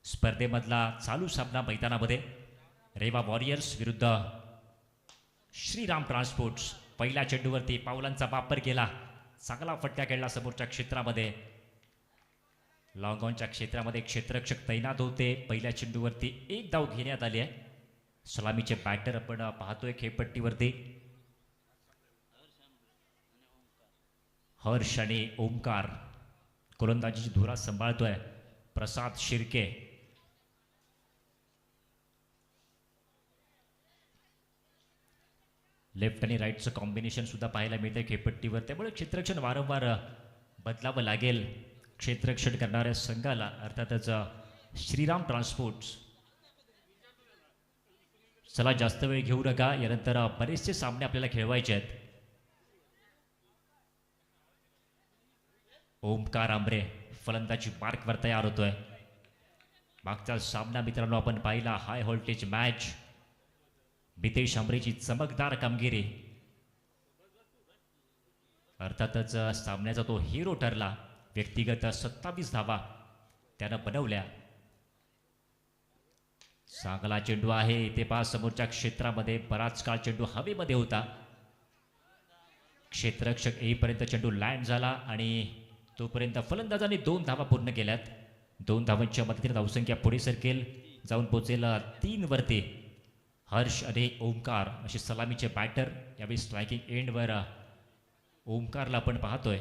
स्पर्धेमधला चालू सामना मैदानामध्ये रेवा वॉरियर्स विरुद्ध श्रीराम ट्रान्सपोर्ट्स. पहिल्या चेंडूवरती पावलांचा वापर केला, चांगला फटका खेळला समोरच्या क्षेत्रामध्ये. लॉंग ऑनच्या क्षेत्रामध्ये क्षेत्ररक्षक तैनात होते. पहिल्या चेंडूवरती एक धाव घेण्यात आली आहे. सलामीचे बॅटर आपण पाहतोय खेळपट्टीवरती हर्ष आणि ओमकार. गोलंदाजीची धुरा सांभाळतोय प्रसाद शिर्के. लेफ्ट आणि राईटचं कॉम्बिनेशन सुद्धा पाहायला मिळतंय खेळपट्टीवर. त्यामुळे क्षेत्ररक्षण वारंवार बदलावं लागेल क्षेत्ररक्षण करणाऱ्या संघाला, अर्थातच श्रीराम ट्रान्सपोर्ट्स. चला जास्त वेळ घेऊ नका, यानंतर बरेचसे सामने आपल्याला खेळवायचे आहेत. ओमकार आंबरे फलंदाजी मार्कवर तयार होतोय. मागचा सामना मित्रांनो आपण पाहिला, हाय व्होल्टेज मॅच. मितेश आंबरेची चमकदार कामगिरी, अर्थातच सामन्याचा तो हिरो ठरला. व्यक्तिगत 27 धावा त्यानं बनवल्या. चांगला चेंडू आहे इथे पहा, समोरच्या क्षेत्रामध्ये बराच काळ चेंडू हवेमध्ये होता. क्षेत्ररक्षक येईपर्यंत चेंडू लँड झाला आणि तोपर्यंत फलंदाजांनी 2 धावा पूर्ण केल्यात. 2 धावांच्या मदतीने धावसंख्या पुढे सरकेल, जाऊन पोहोचेल 3 वरती. हर्ष आणि ओमकार असे सलामीचे बॅटर. यावेळी स्ट्रायकिंग एंडवर ओमकारला आपण पाहतोय.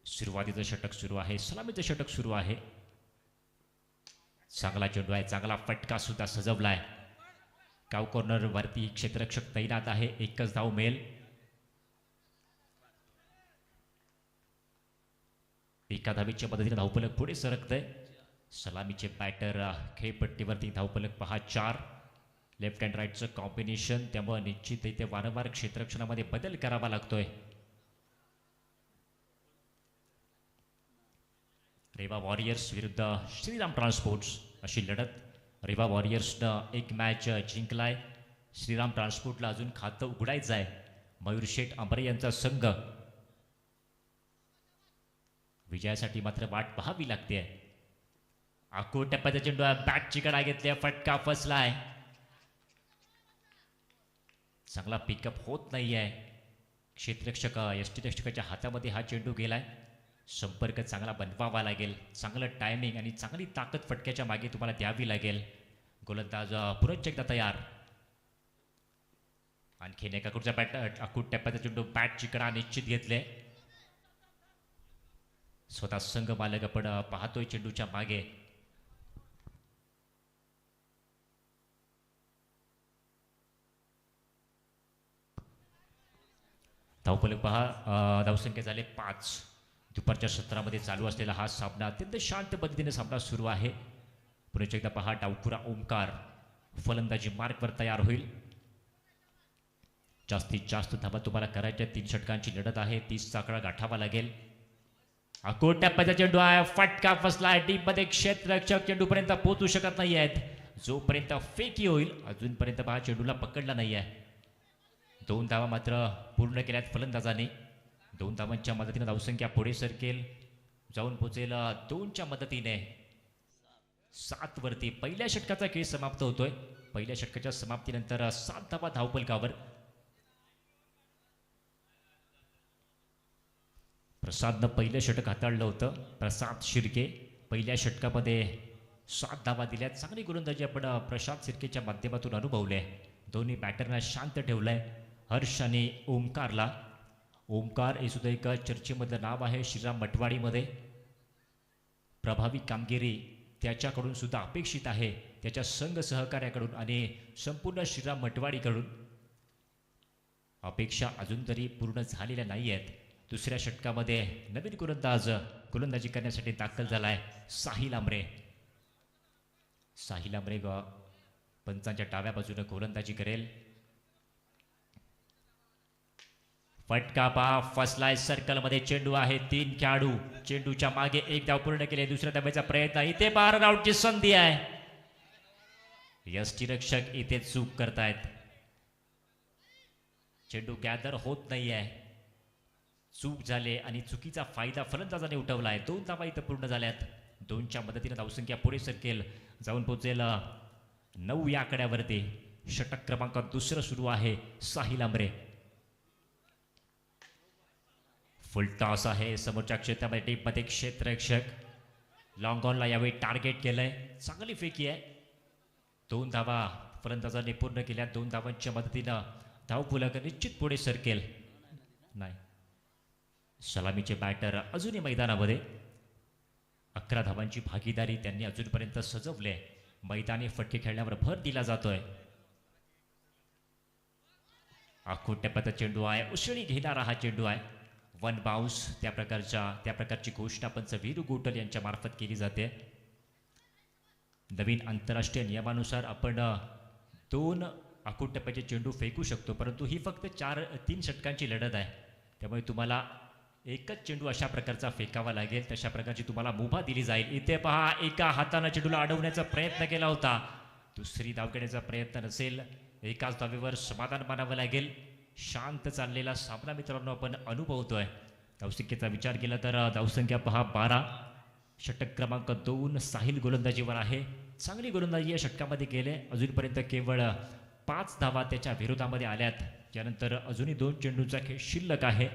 सुरुवातीचं षटक सुरू आहे, सलामीचं षटक सुरू आहे. चांगला चेंडू आहे, चांगला फटका सुद्धा सजवलाय. काव कॉर्नर वरती क्षेत्ररक्षक तैनात आहे, एकच धाव मिळेल. एका धावेच्या मदतीने धावफलक पुढे सरकतंय. सलामीचे बॅटर खेळपट्टीवरती धावफलक पहा 4. लेफ्ट अँड राईटचं कॉम्बिनेशन, त्यामुळे निश्चित इथे वारंवार क्षेत्ररक्षणामध्ये बदल करावा लागतोय. रेवा वॉरियर्स विरुद्ध श्रीराम ट्रान्सपोर्ट्स अशी लढत. रेवा वॉरियर्सनं एक मॅच जिंकलाय. श्रीराम ट्रान्सपोर्टला अजून खातं उघडायचं आहे. मयूर शेठ आंबरे यांचा संघ. विजयासाठी मात्र वाट पाहावी लागते. आखूड टप्प्याचा चेंडू बॅटची कडा घेतली, फटका फसलाय. चांगला पिकअप होत नाही आहे. क्षेत्ररक्षक यष्टीरक्षकाच्या हातामध्ये हा चेंडू गेलाय. संपर्क चांगला बनवावा लागेल. चांगलं टायमिंग आणि चांगली ताकद फटक्याच्या मागे तुम्हाला द्यावी लागेल. गोलंदाज पुन्हा एकदा तयार. आणखीन एका कुठच्या बॅट आखूड टप्प्याचा चेंडू बॅटची कडा निश्चित घेतले. स्वतः संघ मालक आपण पाहतोय चेंडूच्या मागे. धावफलक पहा, धावसंख्या झाले 5. दुपारच्या सत्रामध्ये चालू असलेला हा सामना अत्यंत शांत पद्धतीने सामना सुरू आहे. पुढे एकदा पहा, डावखुरा ओमकार फलंदाजी मार्कवर तयार होईल. जास्तीत जास्त धावा तुम्हाला करायच्या. 3 षटकांची लढत आहे, 30 आकडा गाठावा लागेल. आखूड टप्प्याचा चेंडू आहे, फटका फसलाय. डीप मध्ये क्षेत्ररक्षक चेंडूपर्यंत पोहोचू शकत नाही आहेत. जोपर्यंत फेकी होईल अजूनपर्यंत पहा चेंडूला पकडला नाही आहे. 2 धावा मात्र पूर्ण केल्यात फलंदाजाने. 2 धावांच्या मदतीने धावसंख्या पुढे सरकेल, जाऊन पोहोचेल 2च्या मदतीने 7 वरती. पहिल्या षटकाचा खेळ समाप्त होतोय. पहिल्या षटकाच्या समाप्तीनंतर 7 धावा धावफलकावर. प्रसादनं पहिलं षटक हाताळलं होतं. प्रसाद शिर्के पहिल्या षटकामध्ये 7 धावा दिल्या. चांगली गोलंदाजी आपण प्रसाद शिर्केच्या माध्यमातून अनुभवले. दोन्ही बॅटरना शांत ठेवलंय. हर्ष आणि ओमकारला. ओमकार हे सुद्धा एक चर्चेमधलं नाव आहे श्रीराम मटवाडीमध्ये. प्रभावी कामगिरी त्याच्याकडून सुद्धा अपेक्षित आहे, त्याच्या संघ सहकार्याकडून आणि संपूर्ण श्रीराम मटवाडीकडून. अपेक्षा अजून तरी पूर्ण झालेल्या नाही आहेत. दुसऱ्या षटकामध्ये नवीन गोलंदाज गोलंदाजी करण्यासाठी दाखल झालाय साहिल आंबरे. साहिल आंबरे पंचांच्या डाव्या बाजूने गोलंदाजी करेल. फटका पहा फसलाय. सर्कलमध्ये चेंडू आहे. 3 खेळाडू चेंडूच्या मागे. 1 धाव पूर्ण केले. दुसऱ्या धावेचा प्रयत्न. इथे 12 राऊंडची संधी आहे. यष्टीरक्षक इथे चूक करतायत. चेंडू गॅदर होत नाही आहे. चूक झाले आणि चुकीचा फायदा फलंदाजाने उठवला आहे. 2 धावा इथं पूर्ण झाल्यात. 2च्या मदतीने धावसंख्या पुढे सरकेल, जाऊन पोहोचेल 9 या आकड्यावरती. षटक क्रमांक 2 सुरू आहे. साहिल आंबरे फुल टॉस आहे समोरच्या क्षेत्रामध्ये टीममध्ये क्षेत्ररक्षक लॉंग ऑनला यावेळी टार्गेट केलंय. चांगली फेकी आहे. 2 धावा फलंदाजांनी पूर्ण केल्या. 2 धावांच्या मदतीनं धावफलक निश्चित पुढे सरकेल. नाही, सलामीचे बॅटर अजूनही मैदानामध्ये. 11 धावांची भागीदारी त्यांनी अजूनपर्यंत सजवली आहे. मैदानी फटके खेळण्यावर भर दिला जातोय. आखूड टप्प्याचा चेंडू आहे. उसळी घेणारा हा चेंडू आहे. 1 बाउन्स त्या प्रकारची घोषणा पंच वीरू गोटल यांच्या मार्फत केली जाते. नवीन आंतरराष्ट्रीय नियमानुसार आपण 2 आखूड टप्प्याचे चेंडू फेकू शकतो, परंतु ही फक्त 3 षटकांची लढत आहे. त्यामुळे तुम्हाला एकच चेंडू अशा प्रकारचा फेकावा लागेल. तशा प्रकारची तुम्हाला मुभा दिली जाईल. इथे पहा, एका हाताने चेंडूला अडवण्याचा प्रयत्न केला होता. दुसरी धाव घेण्याचा प्रयत्न नसेल. एकाच धावेवर समाधान मानावं लागेल. शांत चाललेला सामना मित्रांनो आपण अनुभवतोय. धावसंख्येचा विचार केला तर धावसंख्या पहा 12. षटक क्रमांक 2 साहिल गोलंदाजीवर आहे. चांगली गोलंदाजी या षटकामध्ये केले. अजूनपर्यंत केवळ 5 धावा त्याच्या विरोधामध्ये आल्यात. त्यानंतर अजूनही 2 चेंडूचा खेळ शिल्लक आहे.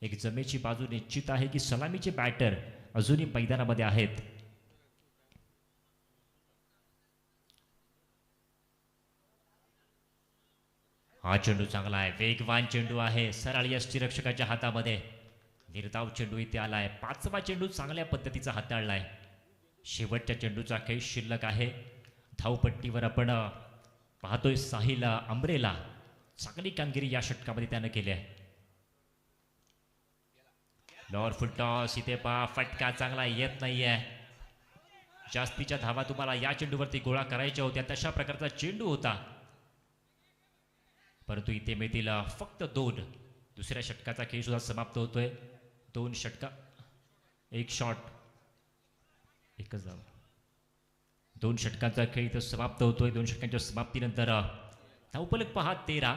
एक जमेची बाजू निश्चित आहे की सलामीचे बॅटर अजूनही मैदानामध्ये आहेत. हा चेंडू चांगला आहे. वेगवान चेंडू आहे. सरळ यष्टीरक्षकाच्या हातामध्ये. निर्धाव चेंडू इथे आलाय. 5वा चेंडू चांगल्या पद्धतीचा हाताळलाय. शेवटच्या चेंडूचा खेळ शिल्लक आहे. धावपट्टीवर आपण पाहतोय साहिल आंबरेला. चांगली कामगिरी या षटकामध्ये त्यानं केली आहे. Lower full toss. इथे पहा, फटका चांगला येत नाहीये. जास्तीच्या धावा तुम्हाला या चेंडूवरती गोळा करायच्या होत्या. तशा प्रकारचा चेंडू होता, परंतु इथे मिळतील फक्त 2. दुसऱ्या षटकाचा खेळ सुद्धा समाप्त होतोय. 2 षटका, 1 शॉट, एकच धाव. 2 षटकांचा खेळ इथं समाप्त होतोय. 2 षटकांच्या समाप्तीनंतर धावफलक पहा 13.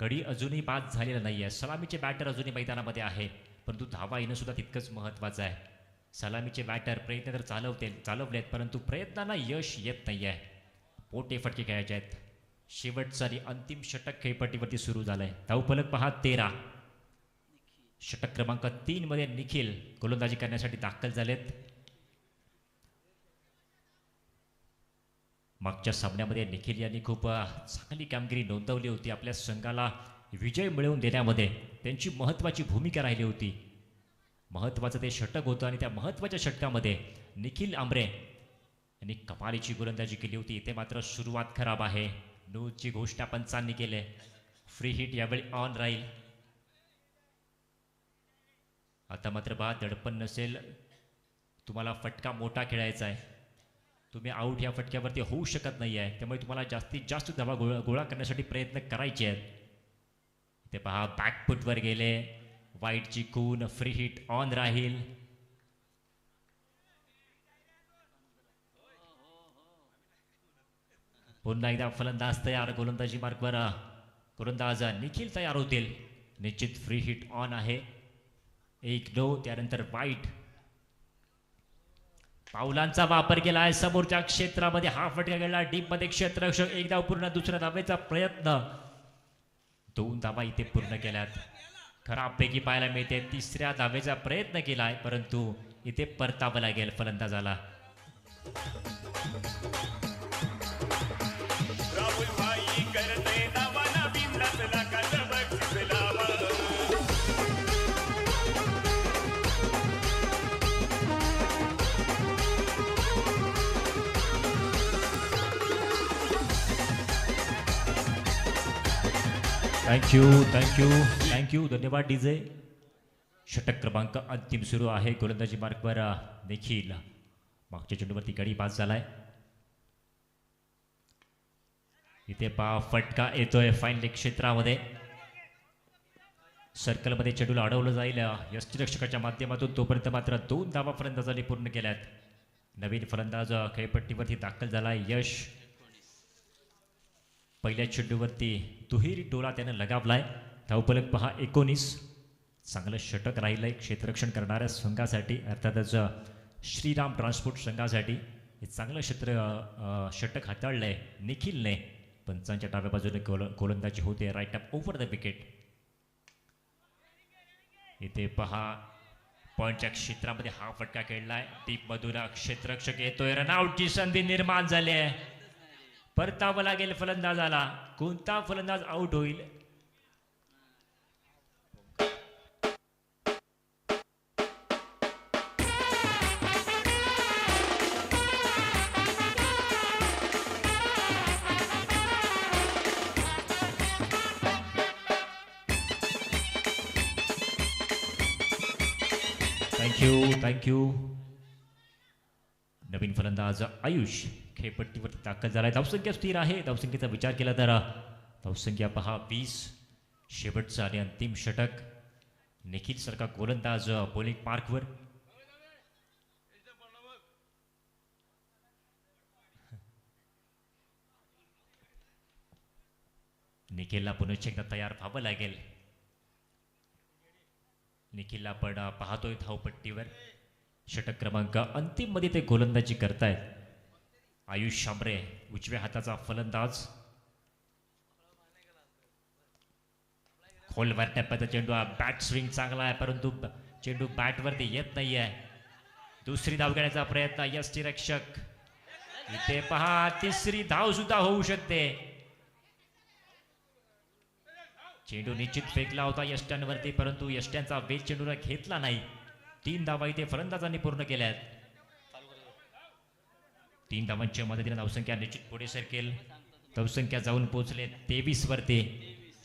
गडी अजूनही बाद झालेला नाही आहे. सलामीचे बॅटर अजूनही मैदानामध्ये आहे, परंतु धावा येणं सुद्धा तितकंच महत्त्वाचं आहे. सलामीचे बॅटर प्रयत्न तर चालवलेत, परंतु प्रयत्नांना यश येत नाही आहे. पोटे फटके खेळायचे आहेत. शेवटचा आणि अंतिम षटक खेळपट्टीवरती सुरू झालंय. धावफलक पहा 13. षटक क्रमांक 3 मध्ये निखिल गोलंदाजी करण्यासाठी दाखल झालेत. मागच्या सामन्यामध्ये निखिल यांनी खूप चांगली कामगिरी नोंदवली होती. आपल्या संघाला विजय मिळवून देण्यामध्ये त्यांची महत्त्वाची भूमिका राहिली होती. महत्त्वाचं ते षटक होतं आणि त्या महत्त्वाच्या षटकामध्ये निखिल आंबरे यांनी कमालीची गोलंदाजी केली होती. इथे मात्र सुरुवात खराब आहे. नूची घोषणा पंचांनी केले. फ्री हिट यावेळी ऑन राहील. आता मात्र बा दडपण नसेल. तुम्हाला फटका मोठा खेळायचा आहे. तुम्ही आऊट या फटक्यावरती होऊ शकत नाही आहे. त्यामुळे तुम्हाला जास्तीत जास्त धावा गोळा करण्यासाठी प्रयत्न करायचे आहेत. ते पहा, बॅकफुटवर गेले. वाईटची खून. फ्री हिट ऑन राहील. पुन्हा एकदा फलंदाज तयार. गोलंदाजी मार्कवर गोलंदाज निखिल तयार होतील. निश्चित फ्री हिट ऑन आहे. 1-2. त्यानंतर वाईट. पावलांचा वापर केला आहे समोरच्या क्षेत्रामध्ये. हा फटका गेला डीपमध्ये. क्षेत्ररक्षक 1 धाव पूर्ण. दुसऱ्या धावेचा प्रयत्न. 2 धावा इथे पूर्ण केल्यात. खराबपैकी पाहायला मिळते. 3ऱ्या धावेचा प्रयत्न केलाय, परंतु इथे परतावं लागेल फलंदाजाला. थँक्यू. धन्यवाद डीजे. षटक क्रमांक अंतिम सुरू आहे. गोलंदाजी मार्कवर निखिल. मागच्या चेंडूवरती गडी बाद झालाय. इथे पहा, फटका येतोय फाईन लेग क्षेत्रामध्ये. सर्कलमध्ये चेंडूला अडवलं जाईल यष्टीरक्षकाच्या माध्यमातून. तोपर्यंत मात्र 2 धावा फलंदाजांनी पूर्ण केल्यात. नवीन फलंदाज खेळपट्टीवरती दाखल झालाय यश. पहिल्या चेंडूवरती दुहेरी टोला त्यानं लगावलाय. धावफलक पहा 19. चांगलं षटक राहिलंय क्षेत्ररक्षण करणाऱ्या संघासाठी. अर्थातच श्रीराम ट्रान्सपोर्ट संघासाठी हे चांगलं षटक हाताळलंय निखिलने. पंचांच्या डाव्या बाजूने गोलंदाजी होते. Right up over the wicket. इथे पहा पॉईंटच्या क्षेत्रामध्ये हा फटका खेळलाय. डीप मधून क्षेत्ररक्षक येतोय. रनआउटची संधी निर्माण झाली आहे. परतावं लागेल फलंदाजाला. कोणता फलंदाज आउट होईल? थँक्यू. नवीन फलंदाज आयुष खेळपट्टीवरती दाखल झालाय. धावसंख्या स्थिर आहे. धावसंख्येचा विचार केला तर धावसंख्या पहा 20. शेवटचं आणि अंतिम षटक. निखिल सारखा गोलंदाज बॉलिंग मार्कवर. निखिलला पुनश्च एकदा तयार व्हावं लागेल. निखिलला आपण पाहतोय धावपट्टीवर. षटक क्रमांक अंतिम मध्ये ते गोलंदाजी करतायत. आयुष शांबरे उजव्या हाताचा फलंदाज. खोलवर टप्प्याचा चेंडू. बॅट स्विंग चांगला आहे परंतु चेंडू बॅटवरती येत नाहीये. दुसरी धाव घेण्याचा प्रयत्न. यष्टीरक्षक. इथे पहा तिसरी धाव सुद्धा होऊ शकते. चेंडू निश्चित फेकला होता यष्ट्यांवरती परंतु यष्ट्यांचा वेग चेंडूला घेतला नाही. 3 धावा इथे फलंदाजांनी पूर्ण केल्यात. 3 धावांच्या मदतीने धावसंख्या निश्चित पुढे सरकेल. धावसंख्या जाऊन पोहोचले 23 वरती.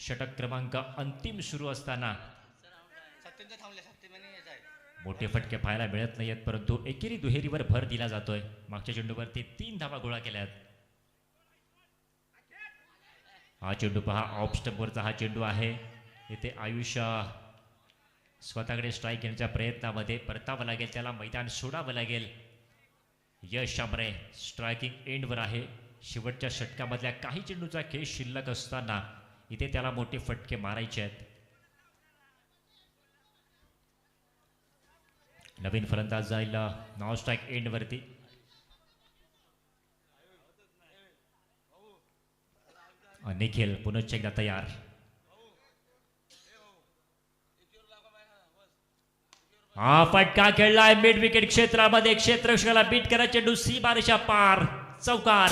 षटक क्रमांक अंतिम सुरू असताना मोठे फटके पाहायला मिळत नाहीत परंतु एकेरी दुहेरीवर भर दिला जातोय. मागच्या चेंडूवरती 3 धावा गोळा केल्यात. हा चेंडू पहा ऑफ स्टंपवरचा हा चेंडू आहे. इथे आयुष स्वतःकडे स्ट्राईक घेण्याच्या प्रयत्नामध्ये परतावं लागेल. त्याला मैदान सोडावं लागेल. यश शांबरे स्ट्रायकिंग एंडवर आहे. शेवटच्या षटकामधल्या काही चेंडूचा खेळ शिल्लक असताना इथे त्याला मोठे फटके मारायचे आहेत. नवीन फलंदाज जाईल नॉन स्ट्राईक एंडवरती. निखिल पुनश्च एकदा तयार. हा फटका खेळलाय मिड विकेट क्षेत्रामध्ये. क्षेत्ररक्षकाला बीट करा. चेंडू सीमारेषा पार. चौकार.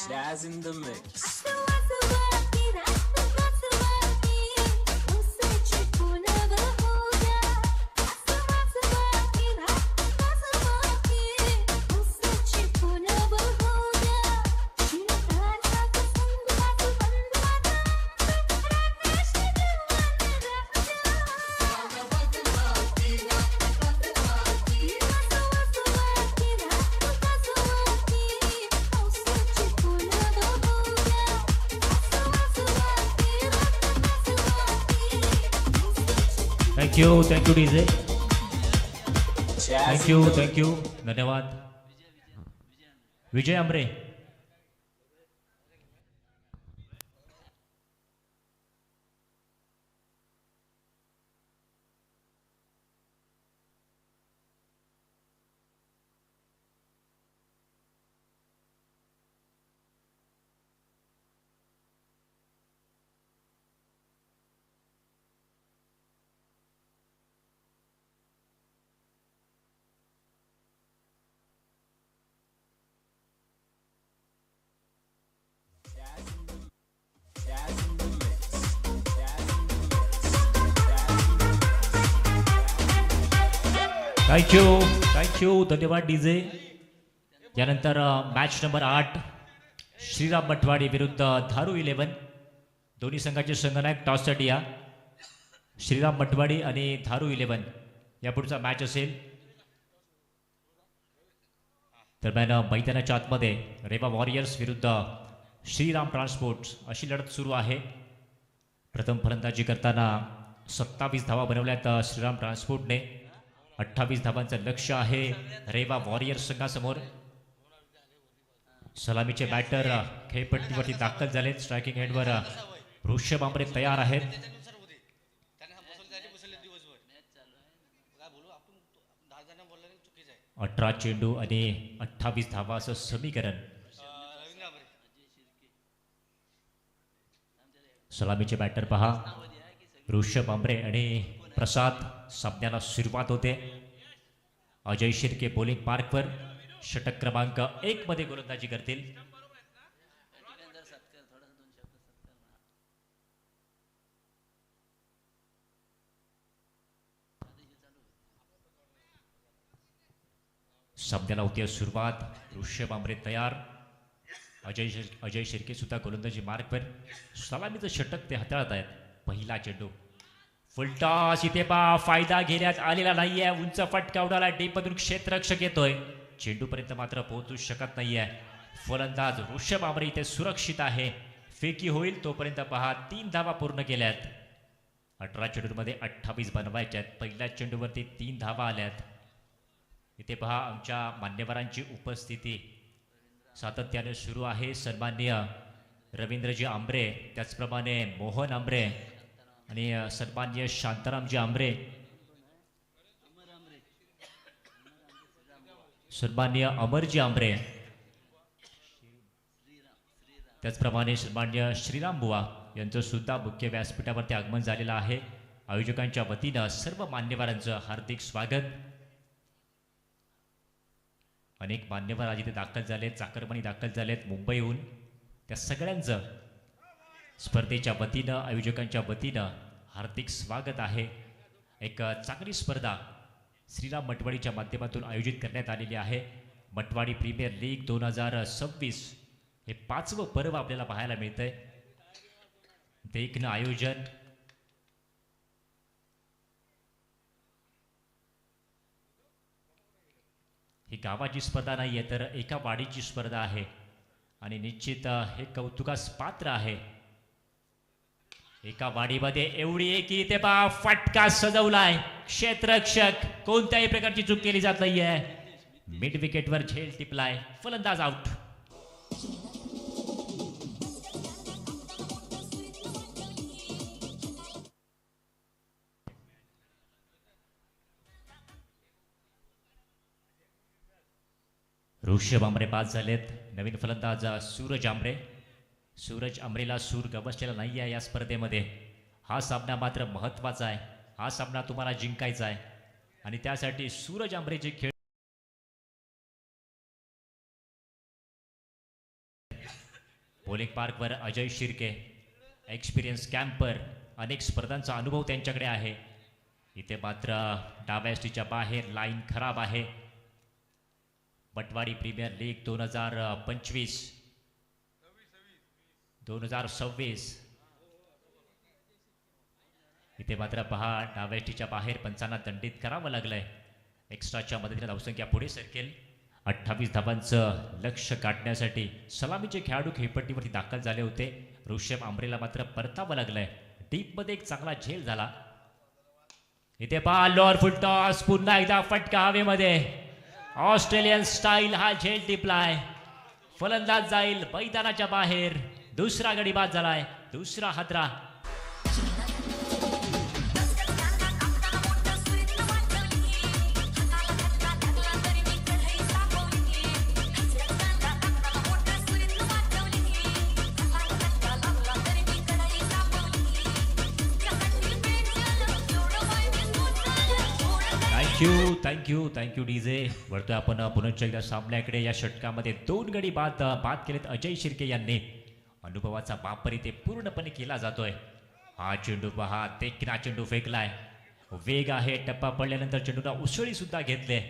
Jazz in the mix. Thank you DJ. Thank you धन्यवाद. विजय आंबरे. थँक्यू धन्यवाद डीजे. यानंतर मॅच नंबर 8 श्रीराम मठवाडी विरुद्ध धारू 11. दोन्ही संघाचे संघनायक टॉससाठी या. श्रीराम मठवाडी आणि धारू 11 या पुढचा मॅच असेल. दरम्यान मैदानाच्या आतमध्ये रेवा वॉरियर्स विरुद्ध श्रीराम ट्रान्सपोर्ट्स अशी लढत सुरू आहे. प्रथम फलंदाजी करताना 27 धावा बनवल्यात श्रीराम ट्रान्सपोर्टने. 28 धावांचं लक्ष्य आहे रेवा वॉरियर्स संघासमोर. सलामीचे बॅटर खेळपट्टीवरती दाखल झालेत. स्ट्रायकिंग एंडवर ऋषभ आंबरे तयार आहेत. 18 चेंडू आणि 28 धावा असं समीकरण. सलामीचे बॅटर पहा ऋषभ आंबरे आणि प्रसाद. सामन्याला सुरुवात होते. अजय शिर्के बॉलिंग मार्कवर षटक क्रमांक 1 मध्ये गोलंदाजी करतील. सामन्याला होती सुरुवात. ऋषभ आंबरे तयार. अजय शिर्के सुद्धा गोलंदाजी मार्कवर. सलामीचं षटक ते हाताळत आहेत. पहिला चेंडू फुलटॉस. इथे फायदा घेण्यात आलेला नाहीये. उंच फटका उडाला. डीपमधून क्षेत्ररक्षक येतोय. चेंडूपर्यंत मात्र पोहोचू शकत नाहीये. फलंदाज ऋषभ आंबरे इथे सुरक्षित आहे. फेकी होईल तोपर्यंत पहा 3 धावा पूर्ण केल्यात. 18 चेंडूमध्ये 28 बनवायच्यात. पहिल्या चेंडूवरती 3 धावा आल्यात. इथे पहा आमच्या मान्यवरांची उपस्थिती सातत्याने सुरू आहे. सन्माननीय रवींद्रजी आंबरे, त्याचप्रमाणे मोहन आंबरे आणि सन्माननीय शांतारामजी आंबरे, सन्माननीय अमरजी आंबरे, त्याचप्रमाणे सन्माननीय श्रीराम बुवा यांचं सुद्धा मुख्य व्यासपीठावरती आगमन झालेलं आहे. आयोजकांच्या वतीनं सर्व मान्यवरांचं हार्दिक स्वागत. अनेक मान्यवर आज इथे दाखल झालेत. चाकरमानी दाखल झालेत मुंबईहून. त्या सगळ्यांचं स्पर्धेच्या वतीनं आयोजकांच्या वतीनं हार्दिक स्वागत आहे. एक चांगली स्पर्धा श्रीराम मटवाडीच्या माध्यमातून आयोजित करण्यात आलेली आहे. मटवाडी प्रीमियर लीग 2026 हे 5वं पर्व आपल्याला पाहायला मिळतंय. देखणं आयोजन ही गावाची स्पर्धा नाही आहे तर एका वाडीची स्पर्धा आहे आणि निश्चित हे कौतुकास पात्र आहे. एका वाडीमध्ये एवढी एकी ते फटका सजवलाय. क्षेत्ररक्षक कोणत्याही प्रकारची चूक केली जात नाहीये. मिड विकेटवर झेल टिपलाय. फलंदाज आउट. ऋषभ आंबरे बाद झालेत. नवीन फलंदाज सूरज आंबरे. सूरज आंबरेला सूर गवसलेला नाही आहे या स्पर्धेमध्ये. हा सामना मात्र महत्त्वाचा आहे. हा सामना तुम्हाला जिंकायचा आहे आणि त्यासाठी सूरज आंबरेचे खेळ बॉलिंग पार्कवर अजय शिर्के, एक्सपिरियन्स कॅम्पर, अनेक स्पर्धांचा अनुभव त्यांच्याकडे आहे. इथे मात्र डाव्या एसटीच्या बाहेर लाईन खराब आहे. मटवाडी प्रीमियर लीग 2025-2026 इथे मात्र पहा डाव्या एसटीच्या बाहेर पंचांना दंडित करावं लागलंय. एक्स्ट्राच्या मदतीने धावसंख्या पुढे सरकेल. 28 धावांचं लक्ष्य गाठण्यासाठी सलामीचे खेळाडू खेळपट्टीवरती दाखल झाले होते. ऋषभ आंबरेला मात्र परतावं लागलंय. डीपमध्ये एक चांगला झेल झाला. इथे पहा लॉर फुल टॉस. पुन्हा एकदा फटका हवेमध्ये. ऑस्ट्रेलियन स्टाईल हा झेल टिपलाय. फलंदाज जाईल मैदानाच्या बाहेर. दुसरा गडी बाद झालाय. दुसरा हादरा. Thank you DJ. वळतोय आपण पुनश्च एकदा सामन्याकडे. या षटकामध्ये 2 गडी बाद केलेत अजय शिर्के यांनी. अनुभवाचा वापर इथे पूर्णपणे केला जातोय. हा चेंडू पहा. देखना चेंडू फेकलाय. वेग आहे. टप्पा पडल्यानंतर चेंडूला उसळी सुद्धा घेतले.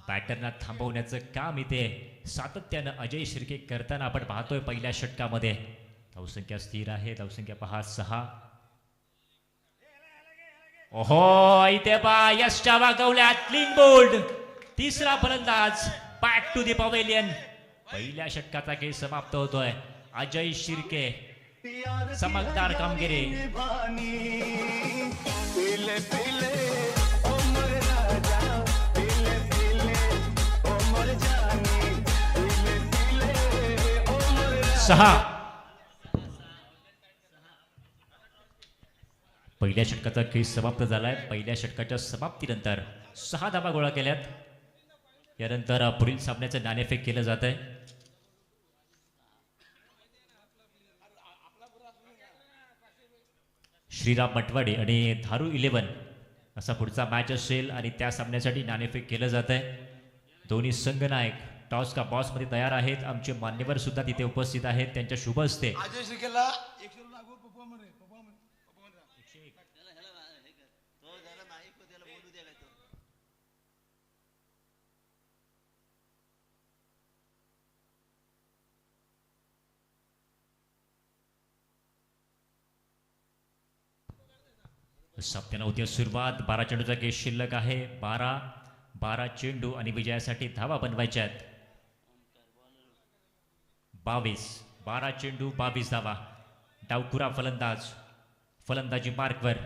बॅटरना थांबवण्याचं काम इथे सातत्यानं अजय शिर्के करताना आपण पाहतोय. पहिल्या षटकामध्ये धावसंख्या स्थिर आहे. धावसंख्या पहा 6. ओहो इथे पहा यशच्या वागवल्यात क्लीन बोल्ड. तिसरा फलंदाज बॅक टू दी पवेलियन. पहिल्या षटकाचा खेळ समाप्त होतोय. अजय शिर्के चमकदार कामगिरी. सहा. पहिल्या षटकाचा खेळ समाप्त झालाय. पहिल्या षटकाच्या समाप्तीनंतर 6 धावा गोळा केल्यात. यानंतर पुढील सामन्याचं नाणेफेक केलं जात आहे. श्रीराम मटवाडी आणि धारू 11 असा पुढचा मॅच असेल आणि त्या सामन्यासाठी नाणेफेक केलं जात आहे. दोन्ही संघनायक टॉस का बॉस मध्ये तयार आहेत. आमचे मान्यवर सुद्धा तिथे उपस्थित आहेत. त्यांच्या शुभ हस्ते अजय श्रीकेला 100 लागू परफॉर्मर आहे. सामन्याला होती सुरुवात. 12 चेंडूचा खेळ शिल्लक आहे. 12 चेंडू आणि विजयासाठी धावा बनवायच्या आहेत. 12 चेंडू 22 धावा. डावखुरा फलंदाजी मार्कवर.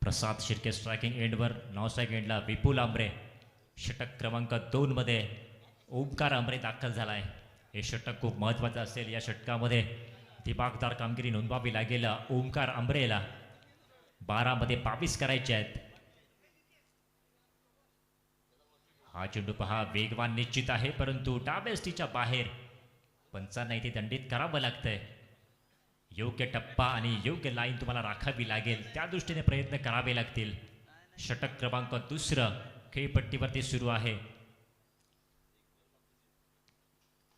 प्रसाद शिर्के स्ट्रायकिंग एंडवर. नॉन स्ट्रायकिंग एंडला विपुल आंबरे. षटक क्रमांक 2 मध्ये ओंकार आंबरे दाखल झालाय. हे षटक खूप महत्वाचं असेल. या षटकामध्ये दिमागदार कामगिरी नोंदवावी लागेल ओंकार आंबरेला. 12 मध्ये 22 करायचे आहेत. हा चेंडू पहा वेगवान निश्चित आहे परंतु डाबेस्टीच्या बाहेर. पंचांना इथे दंडित करावं लागतंय. योग्य टप्पा आणि योग्य लाईन तुम्हाला राखावी लागेल. त्या दृष्टीने प्रयत्न करावे लागतील. षटक क्रमांक 2 खेळपट्टीवरती सुरू आहे.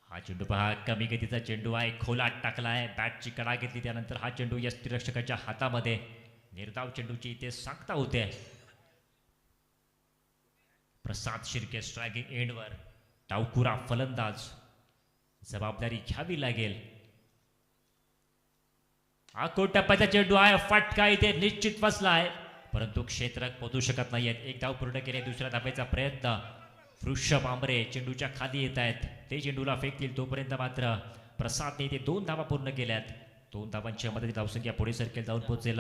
हा चेंडू पहा कमी गतीचा चेंडू आहे. खोलात टाकलाय. बॅटची कडा घेतली त्यानंतर हा चेंडू यष्टिरक्षकाच्या हातामध्ये. निर्धाव चेंडूची इथे सांगता होते. प्रसाद शिर्के स्ट्रायकिंग एंडवर. डावखुरा फलंदाज. जबाबदारी घ्यावी लागेल. हा टप्प्याचा चेंडू आहे. फटका इथे निश्चित बसलाय परंतु क्षेत्ररक्षक पोहोचू शकत नाहीयेत. एक धाव पूर्ण केले. दुसऱ्या धावेचा प्रयत्न. ऋषभ आंबरे चेंडूच्या खाली येत आहेत. ते चेंडूला फेकतील तोपर्यंत मात्र प्रसादने इथे 2 धावा पूर्ण केल्यात. 2 धावांच्या मदतीने धावसंख्या पुढे सरकेल जाऊन पोहोचेल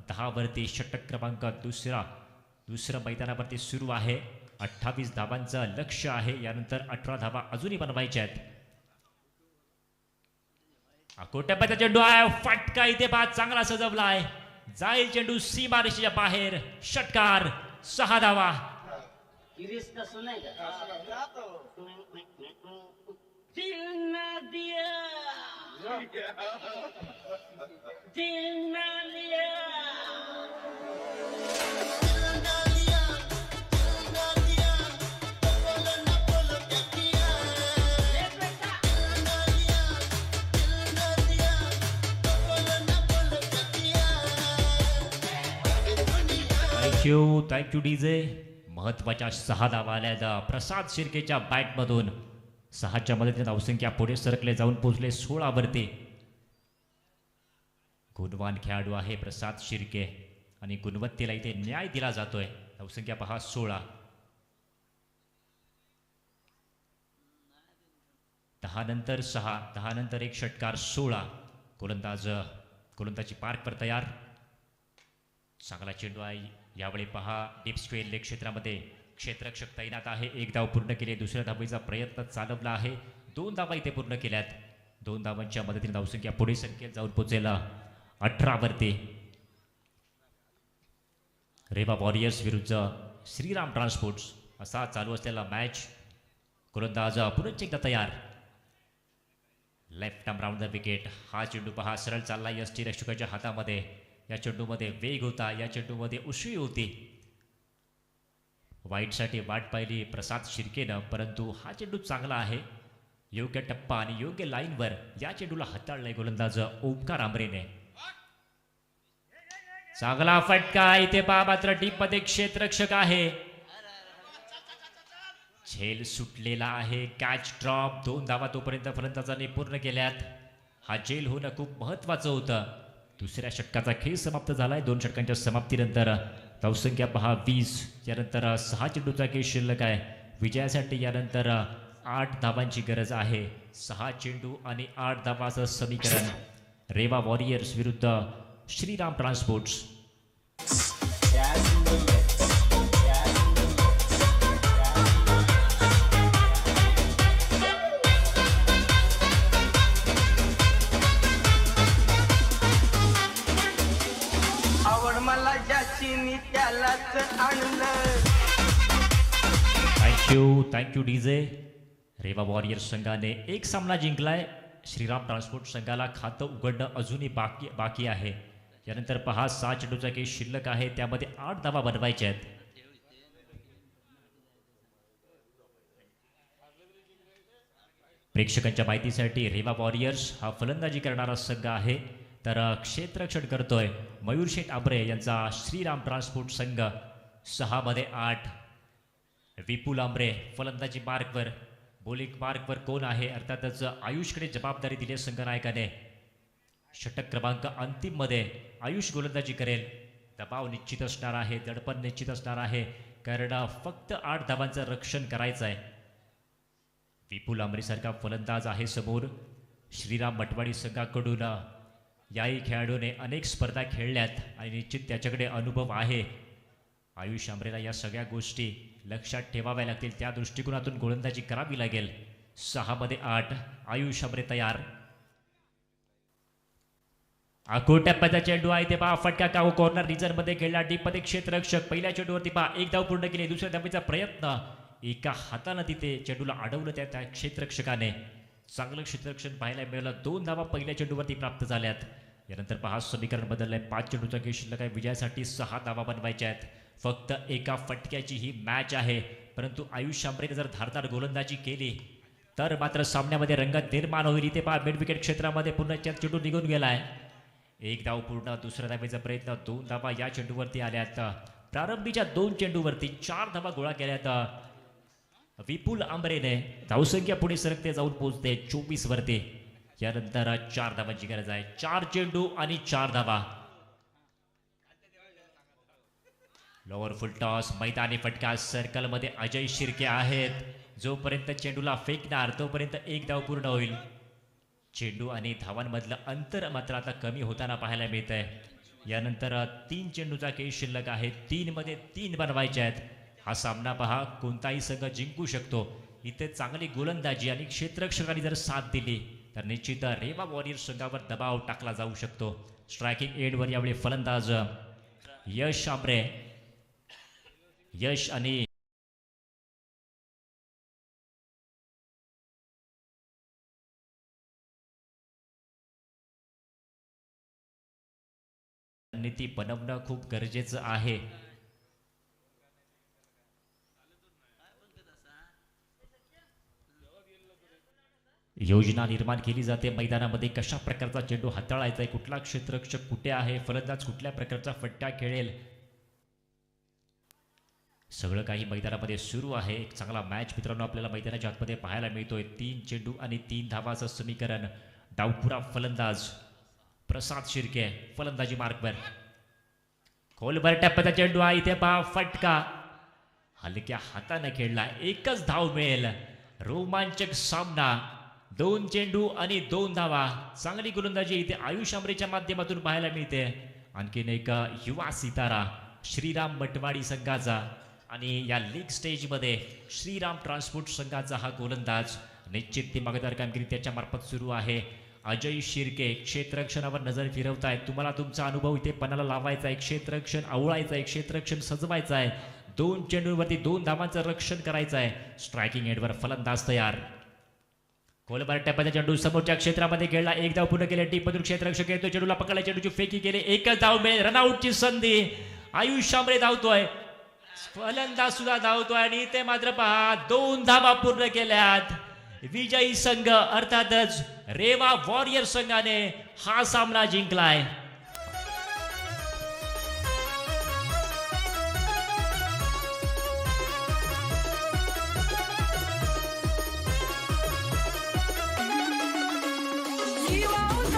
10 वरती. षटक क्रमांक 2 मैदानावरती सुरू आहे. 28 धावांचं लक्ष्य आहे. यानंतर 18 धावा अजूनही बनवायच्या आहेत. टप्प्याचा चेंडू आहे. फटका इथे बाद चांगला सजवला आहे. जाईल चेंडू सीमारेषेच्या बाहेर. षटकार. 6 धावा. Thank you DJ. महत्वाच्या 6 धावा आल्या प्रसाद शिर्केच्या बॅटमधून. 6च्या मदतीने धावसंख्या पुढे सरकले जाऊन पोहोचले 16 वरती. गुणवान खेळाडू आहे प्रसाद शिर्के आणि गुणवत्तेला इथे न्याय दिला जातोय. धावसंख्या पहा 16. 10 नंतर 6. 10 नंतर एक षटकार. 16. गोलंदाजी पार्कवर तयार. चांगला चेंडू आहे. यावेळी पहा डीप स्क्वेअर लेग क्षेत्रामध्ये क्षेत्ररक्षक तैनात आहे. 1 धाव पूर्ण केली. दुसऱ्या धावेचा प्रयत्न चालवला आहे. 2 धावा इथे पूर्ण केल्यात. 2 धावांच्या मदतीने धावसंख्या पुढे संख्येत जाऊन पोहोचेल 18 वरती. रेवा वॉरियर्स विरुद्ध श्रीराम ट्रान्सपोर्ट्स असा चालू असलेला मॅच. गोलंदाज पुनश्च एकदा तयार. Left arm round the wicket. हा चेंडू पहा सरळ चालला यष्टिरक्षकाच्या हातामध्ये. या चेंडूमध्ये वेग होता. या चेंडूमध्ये उसळी होती. वाईटसाठी वाट पाहिली प्रसाद शिर्केनं परंतु हा चेंडू चांगला आहे. योग्य टप्पा आणि योग्य लाईनवर या चेंडूला हाताळलाय गोलंदाज ओंकार आंबरेने. चांगला फटका इथे पहा मात्र डीप मध्ये क्षेत्ररक्षक आहे. झेल सुटलेला आहे. Catch drop. 2 धावा तोपर्यंत फलंदाजांनी पूर्ण केल्यात. हा जेल होणं खूप महत्त्वाचं होतं. दुसऱ्या षटकाचा खेळ समाप्त झालाय. 2 षटकांच्या समाप्तीनंतर धावसंख्या पहा 20. यानंतर 6 चेंडूचा खेळ शिल्लक आहे. विजयासाठी यानंतर 8 धावांची गरज आहे. 6 चेंडू आणि 8 धावाचं समीकरण. रेवा वॉरियर्स विरुद्ध Shriram ट्रान्सपोर्ट्स. Jazz in the mix. Jazz in the mix. आवड मला ज्याची मी त्यालाच आणलं. Thank you DJ. रेवा वॉरियर्स संघाने एक सामना जिंकलाय. श्रीराम ट्रान्सपोर्ट संघाला खातं उघडणं अजूनही बाकी आहे. यानंतर पहा 6 चेंडूचा खेळ शिल्लक आहे. त्यामध्ये 8 धावा बनवायच्या आहेत. प्रेक्षकांच्या माहितीसाठी रेवा वॉरियर्स हा फलंदाजी करणारा संघ आहे. तर क्षेत्ररक्षण करतोय मयूरशेठ आबरे यांचा श्रीराम ट्रान्सपोर्ट संघ. 6 मध्ये 8. विपुल आंबरे फलंदाजी मार्कवर. बॉलिंग मार्कवर कोण आहे? अर्थातच आयुषकडे जबाबदारी दिली संघनायकाने. षटक क्रमांक अंतिम मध्ये आयुष गोलंदाजी करेल. दबाव निश्चित असणार आहे, दडपण निश्चित असणार आहे, कारण फक्त 8 धावांचं रक्षण करायचं आहे. विपुल आंबरेसारखा फलंदाज आहे समोर. श्रीराम मटवाडी संघाकडून याही खेळाडूने अनेक स्पर्धा खेळल्यात आणि निश्चित त्याच्याकडे अनुभव आहे. आयुष आंबरेला या सगळ्या गोष्टी लक्षात ठेवाव्या लागतील. त्या दृष्टिकोनातून गोलंदाजी करावी लागेल. 6 मध्ये 8. आयुष आंबरे तयार. आखोट्या पदाचा चेंडू आहे ते पहा. फटका काऊ कॉर्नर रिजन मध्ये खेळला. डीप मध्ये क्षेत्ररक्षक पहिल्या चेंडूवरती पहा 1 धाव पूर्ण केली. दुसऱ्या धावेचा प्रयत्न. एका हातानं तिथे चेंडूला अडवलं त्या क्षेत्ररक्षकाने. चांगलं क्षेत्ररक्षण पाहायला मिळालं. 2 धावा पहिल्या चेंडूवरती प्राप्त झाल्यात. यानंतर पहा समीकरण बदललंय. 5 चेंडूचा खेळ शिल्लक आहे. विजयासाठी 6 धावा बनवायच्या आहेत. फक्त एका फटक्याची ही मॅच आहे. परंतु आयुष आंबरेने जर धारदार गोलंदाजी केली तर मात्र सामन्यामध्ये रंगत निर्माण होईल. इथे पहा मिड विकेट क्षेत्रामध्ये पुन्हा चेंडू निघून गेलाय. 1 धाव पूर्ण. दुसऱ्या धावेचा प्रयत्न. 2 धावा या चेंडूवरती आल्यात. प्रारंभीच्या 2 चेंडूवरती 4 धावा गोळा केल्यात विपुल आंबरेने. धावसंख्या पुढे सरकते जाऊन पोहोचते 24 वरती. यानंतर 4 धावांची गरज आहे. 4 चेंडू आणि 4 धावा. Lower full toss. मैदानी फटका. सर्कलमध्ये अजय शिर्के आहेत. जोपर्यंत चेंडूला फेकणार तोपर्यंत 1 धाव पूर्ण होईल. चेंडू आणि धावांमधलं अंतर मात्र आता कमी होताना पाहायला मिळत आहे. यानंतर 3 चेंडूचा खेळ शिल्लक आहे. 3 मध्ये 3 बनवायचे आहेत. हा सामना पहा कोणताही संघ जिंकू शकतो. इथे चांगली गोलंदाजी आणि क्षेत्ररक्षकांनी जर साथ दिली तर निश्चित रेवा वॉरियर्स संघावर दबाव टाकला जाऊ शकतो. स्ट्रायकिंग एंडवर यावेळी फलंदाज यश आंबरे. यश आणि रणनीती बनवणं खूप गरजेचं आहे. योजना निर्माण केली जाते मैदानामध्ये. कशा प्रकारचा चेंडू हाताळायचा आहे, कुठला क्षेत्ररक्षक कुठे आहे, फलंदाज कुठल्या प्रकारचा फटका खेळेल, सगळं काही मैदानामध्ये सुरू आहे. एक चांगला मॅच मित्रांनो आपल्याला मैदानाच्या आतमध्ये पाहायला मिळतोय. 3 चेंडू आणि 3 धावाचं समीकरण. डावपुरा फलंदाज प्रसाद शिर्के फलंदाजी मार्कवर. खोलभर टप्प्याचा चेंडू आहे. इथे पहा फटका. हलक्या हाताने खेळला. 1च धाव मिळेल. रोमांचक सामना. 2 चेंडू आणि 2 धावा. चांगली गोलंदाजी इथे आयुष आंबरेच्या माध्यमातून पाहायला मिळते. आणखीन एक युवा सितारा श्रीराम मटवाडी संघाचा आणि या लीग स्टेजमध्ये श्रीराम ट्रान्सपोर्ट संघाचा हा गोलंदाज. निश्चित ती मागदार कामगिरी त्याच्या मार्फत सुरू आहे. अजय शिर्के क्षेत्ररक्षणावर नजर फिरवताय. तुम्हाला तुमचा अनुभव इथे पणाला लावायचा आहे. क्षेत्ररक्षण आवळायचं आहे, क्षेत्ररक्षण सजवायचं आहे. 2 चेंडूंवरती 2 धावांचं रक्षण करायचं आहे. स्ट्रायकिंग एंडवर फलंदाज तयार. खोलभर टप्प्याचा चेंडू समोरच्या क्षेत्रामध्ये खेळला. 1 धाव पूर्ण केले. टीपमधून क्षेत्ररक्षक येतो. चेंडूला पकडला. चेंडूची फेकी केली. 1च धाव मिळेल. रनआउटची संधी. आयुष आंबरे धावतोय. फलंदाज सुद्धा धावतोय आणि ते मात्र पहा 2 धावा पूर्ण केल्यात. विजयी संघ अर्थातच रेवा वॉरियर संघाने हा सामना जिंकलाय. जीवावर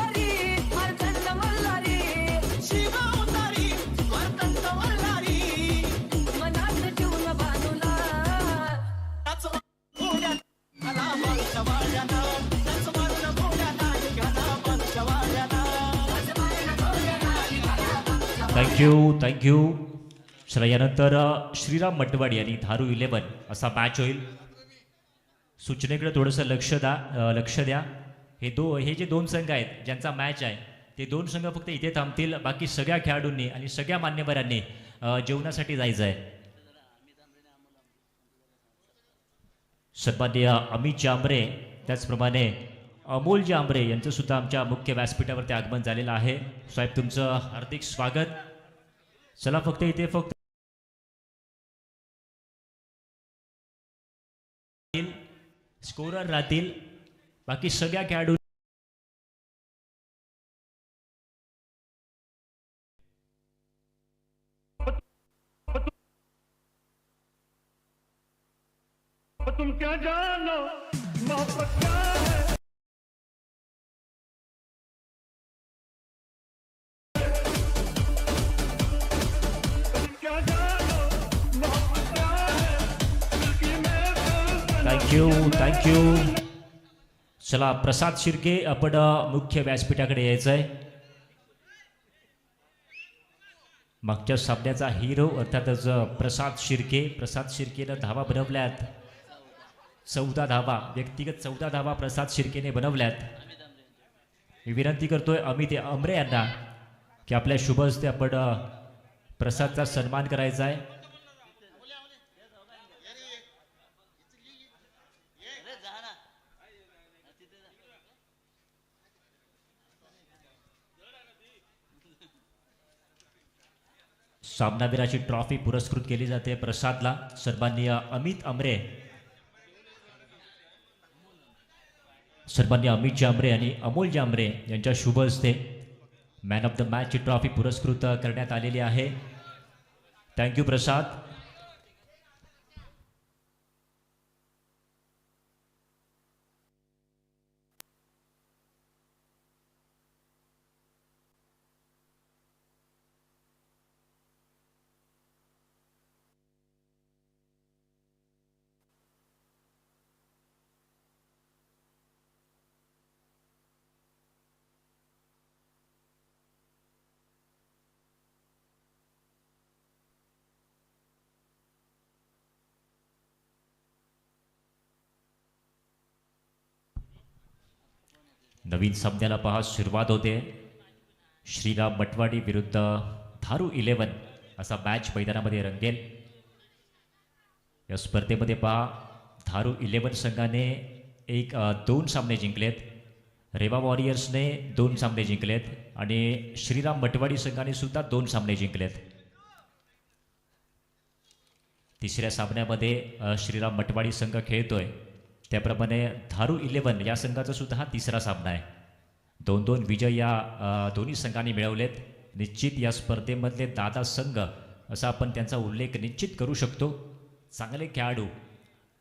थँक्यू. चला यानंतर श्रीराम मटवाडी आणि धारू 11 असा मॅच होईल. सूचनेकडे थोडंसं लक्ष द्या. हे जे दोन संघ आहेत ज्यांचा मॅच आहे ते दोन संघ फक्त इथे थांबतील. बाकी सगळ्या खेळाडूंनी आणि सगळ्या मान्यवरांनी जेवणासाठी जायचं आहे. सन्माननीय अमित जांभरे त्याचप्रमाणे अमोल जांभरे यांचं सुद्धा आमच्या मुख्य व्यासपीठावरती आगमन झालेलं आहे. साहेब तुमचं हार्दिक स्वागत. चला फक्त स्कोरर राहतील. बाकी सगळ्या खेळाडू तुम क्या जानो मोहब्बत क्या है. तुम क्या जानो मोहब्बत क्या है. दिल की महफिल थँक्यू. चला प्रसाद शिर्के आपण मुख्य व्यासपीठाकडे यायचं आहे. मागच्या सामन्याचा हिरो अर्थातच प्रसाद शिर्केनं धावा बनवल्यात 14 धावा. व्यक्तिगत 14 धावा प्रसाद शिर्केने बनवल्यात. मी विनंती करतोय अमित अमरे यांना की आपल्या शुभ हस्ते आपण प्रसादचा सन्मान करायचा आहे. सामनावीराची ट्रॉफी पुरस्कृत केली जाते प्रसादला. सन्माननीय अमित जांभरे आणि अमोल जांभरे यांच्या शुभ हस्ते मॅन ऑफ द मॅचची ट्रॉफी पुरस्कृत करण्यात आलेली आहे. थँक्यू प्रसाद. नवीन सामन्याला पहा सुरुवात होते. श्रीराम मटवाडी विरुद्ध धारू 11 असा मॅच मैदानामध्ये रंगेल. या स्पर्धेमध्ये पहा धारू 11 संघाने 2 सामने जिंकलेत. रेवा वॉरियर्सने 2 सामने जिंकलेत आणि श्रीराम मटवाडी संघाने सुद्धा 2 सामने जिंकलेत. तिसऱ्या सामन्यामध्ये श्रीराम मटवाडी संघ खेळतोय. त्याप्रमाणे धारू 11 या संघाचा सुद्धा हा तिसरा सामना आहे. 2-2 विजय या दोन्ही संघांनी मिळवलेत. निश्चित या स्पर्धेमधले दादा संघ असा आपण त्यांचा उल्लेख निश्चित करू शकतो. चांगले खेळाडू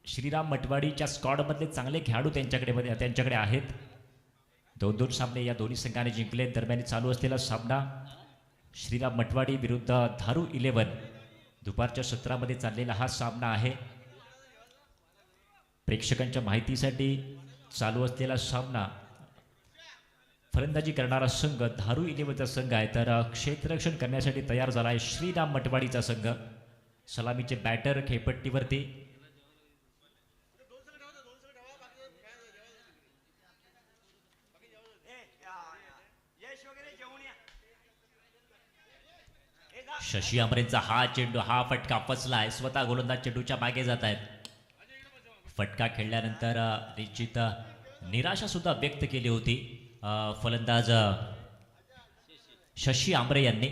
श्रीराम मटवाडीच्या स्क्वॉडमधले चांगले खेळाडू त्यांच्याकडे आहेत. 2-2 सामने या दोन्ही संघांनी जिंकले. दरम्यान चालू असलेला सामना श्रीराम मटवाडी विरुद्ध धारू 11 दुपारच्या सत्रामध्ये चाललेला हा सामना आहे. प्रेक्षकांच्या माहितीसाठी चालू असलेला सामना फलंदाजी करणारा संघ धारू 11चा संघ आहे. तर क्षेत्ररक्षण करण्यासाठी तयार झाला आहे श्रीराम मटवाडीचा संघ. सलामीचे बॅटर खेळपट्टीवरती. शशी आमरेंचा हा चेंडू हा फटका फसला आहे. स्वतः गोलंदाज चेंडूच्या मागे जात आहेत. फटका खेळल्यानंतर निश्चित निराशा सुद्धा व्यक्त केली होती फलंदाज शशी आमरे यांनी.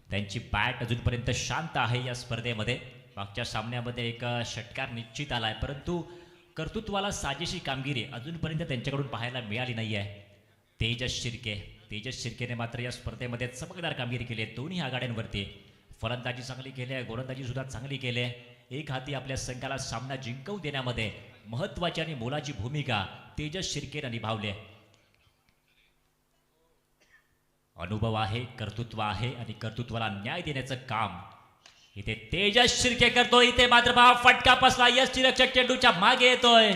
त्यांची बॅट अजूनपर्यंत शांत आहे या स्पर्धेमध्ये. मागच्या सामन्यामध्ये एक षटकार निश्चित आला आहे परंतु कर्तृत्वाला साजेशी कामगिरी अजूनपर्यंत त्यांच्याकडून पाहायला मिळाली नाही आहे. तेजस शिर्केने मात्र या स्पर्धेमध्ये चमकदार कामगिरी केली आहे. दोन्ही आघाड्यांवरती फलंदाजी चांगली केली आहे, गोलंदाजी सुद्धा चांगली केली आहे. एक हाती आपल्या संघाला सामना जिंकवून देण्यामध्ये महत्त्वाची आणि मोलाची भूमिका तेजस शिर्केने निभावली आहे. अनुभव आहे, कर्तृत्व आहे आणि कर्तृत्वाला न्याय देण्याचं काम इथे तेजस शिर्के करतो. इथे मात्र पहा फटका बसला. यष्टीरक्षक चेंडूच्या मागे येतोय.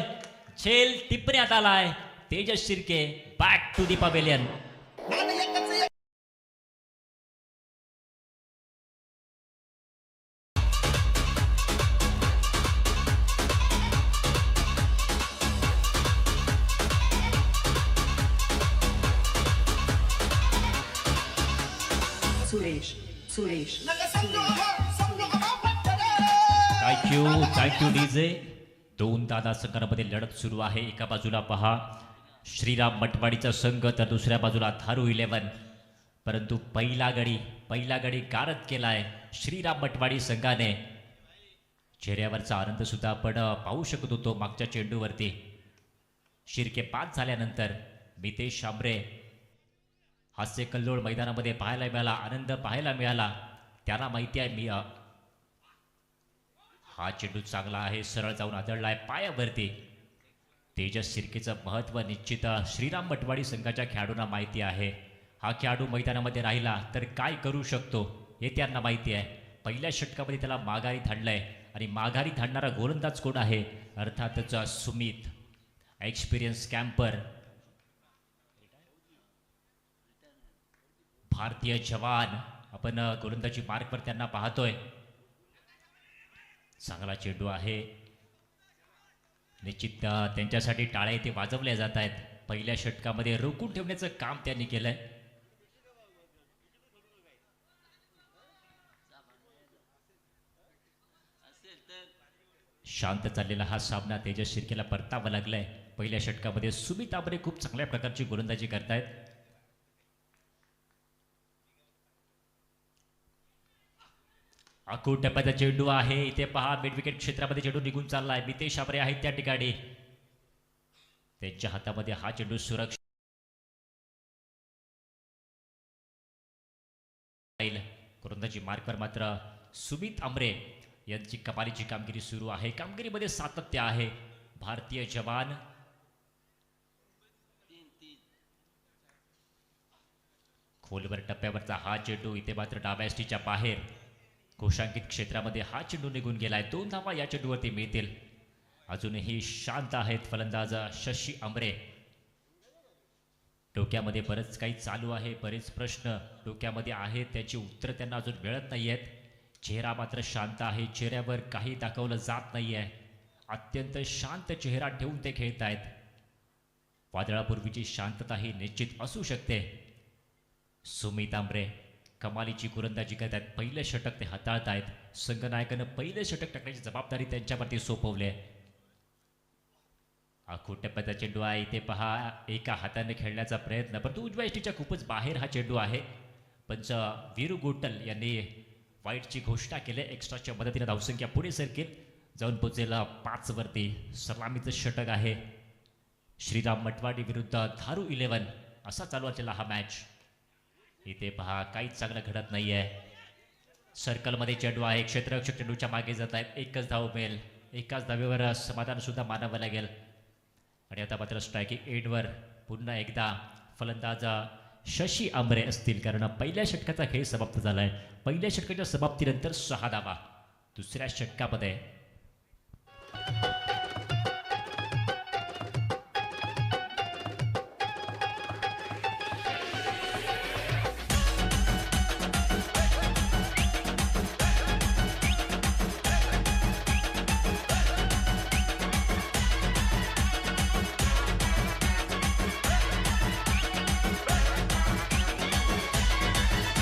झेल टिपण्यात आलाय. Tejas Shirke back to the pavilion. Suresh, Suresh. Thank you DJ. दोन दादा संघांमध्ये लढत सुरू आहे. एका बाजूला पहा श्रीराम मटवाडीचा संघ तर दुसऱ्या बाजूला थारू 11. परंतु पहिला गडी गारद केलाय श्रीराम मटवाडी संघाने. चेहऱ्यावरचा आनंद सुद्धा आपण पाहू शकत होतो मागच्या चेंडूवरती. शिर्के 5 झाल्यानंतर मितेश शांबरे हास्य कल्लोळ मैदानामध्ये पाहायला मिळाला, आनंद पाहायला मिळाला. त्यांना माहिती आहे हा चेंडू चांगला आहे, सरळ जाऊन आदळलाय पायावरती. तेजस शिर्केचं महत्त्व निश्चित श्रीराम मटवाडी संघाच्या खेळाडूंना माहिती आहे. हा खेळाडू मैदानामध्ये राहिला तर काय करू शकतो हे त्यांना माहिती आहे. पहिल्या षटकामध्ये त्याला माघारी धाडलंय आणि माघारी धाडणारा गोलंदाज कोण आहे? अर्थातच सुमित, एक्सपिरियन्स कॅम्पर, भारतीय जवान. आपण गोलंदाजी मार्कवर त्यांना पाहतोय. चांगला चेंडू आहे. निश्चित त्यांच्यासाठी टाळ्या इथे वाजवल्या जात आहेत. पहिल्या षटकामध्ये रोखून ठेवण्याचं काम त्यांनी केलंय. शांत चाललेला हा सामना तेजस शिर्केला परतावा लागलाय. पहिल्या षटकामध्ये सुमित आंबरे खूप चांगल्या प्रकारची गोलंदाजी करतायत. आखूड टप्प्याचा चेंडू आहे. इथे पहा मिड विकेट क्षेत्रामध्ये चेंडू निघून चाललाय. मितेश शांबरे आहेत त्या ठिकाणी. त्यांच्या हातामध्ये हा चेंडू सुरक्षित. गोलंदाजी मार्कवर मात्र सुमित आंबरे यांची कमालीची कामगिरी सुरू आहे. कामगिरीमध्ये सातत्य आहे. भारतीय जवान खोलवर टप्प्यावरचा हा चेंडू इथे मात्र डाव्या एसटीच्या बाहेर घोषांकित क्षेत्रामध्ये हा चेंडू निघून गेलाय. 2 धावा या चेंडूवरती मिळतील. अजूनही शांत आहेत फलंदाज शशी आंबरे. डोक्यामध्ये बरंच काही चालू आहे. बरेच प्रश्न डोक्यामध्ये आहेत, त्याची उत्तरं त्यांना अजून मिळत नाही आहेत. चेहरा मात्र शांत आहे. चेहऱ्यावर काही दाखवलं जात नाही आहे. अत्यंत शांत चेहरा ठेवून ते खेळत आहेत. वादळापूर्वीची शांतता ही निश्चित असू शकते. सुमित आंबरे कमालीची गोलंदाजी करत आहेत. पहिलं षटक ते हाताळत आहेत. संघनायकानं पहिलं षटक टाकण्याची जबाबदारी त्यांच्यावरती सोपवली आहे. आखूड टप्प्याचा चेंडू आहे. इथे पहा एका हाताने खेळण्याचा प्रयत्न, परंतु उजव्या एसटीच्या खूपच बाहेर हा चेंडू आहे. पंच वीरू गोटल यांनी वाईटची घोषणा केली. एक्स्ट्राच्या मदतीने धावसंख्या पुढे सरकेल, जाऊन पोचेल 5 वरती. सलामीचं षटक आहे. श्रीराम मटवाडी विरुद्ध थारू 11 असा चालू असलेला हा मॅच. इथे पहा काहीच चांगलं घडत नाही आहे. सर्कलमध्ये चेंडू आहे. क्षेत्ररक्षक चेंडूच्या मागे जात आहेत. एकच धाव मिळेल. एकाच धावेवर समाधान सुद्धा मानावं लागेल. आणि आता मात्र स्ट्रायकिंग एंडवर पुन्हा एकदा फलंदाज शशी आंबरे असतील, कारण पहिल्या षटकाचा खेळ समाप्त झाला आहे. पहिल्या षटकाच्या समाप्तीनंतर 6 धावा. दुसऱ्या षटकामध्ये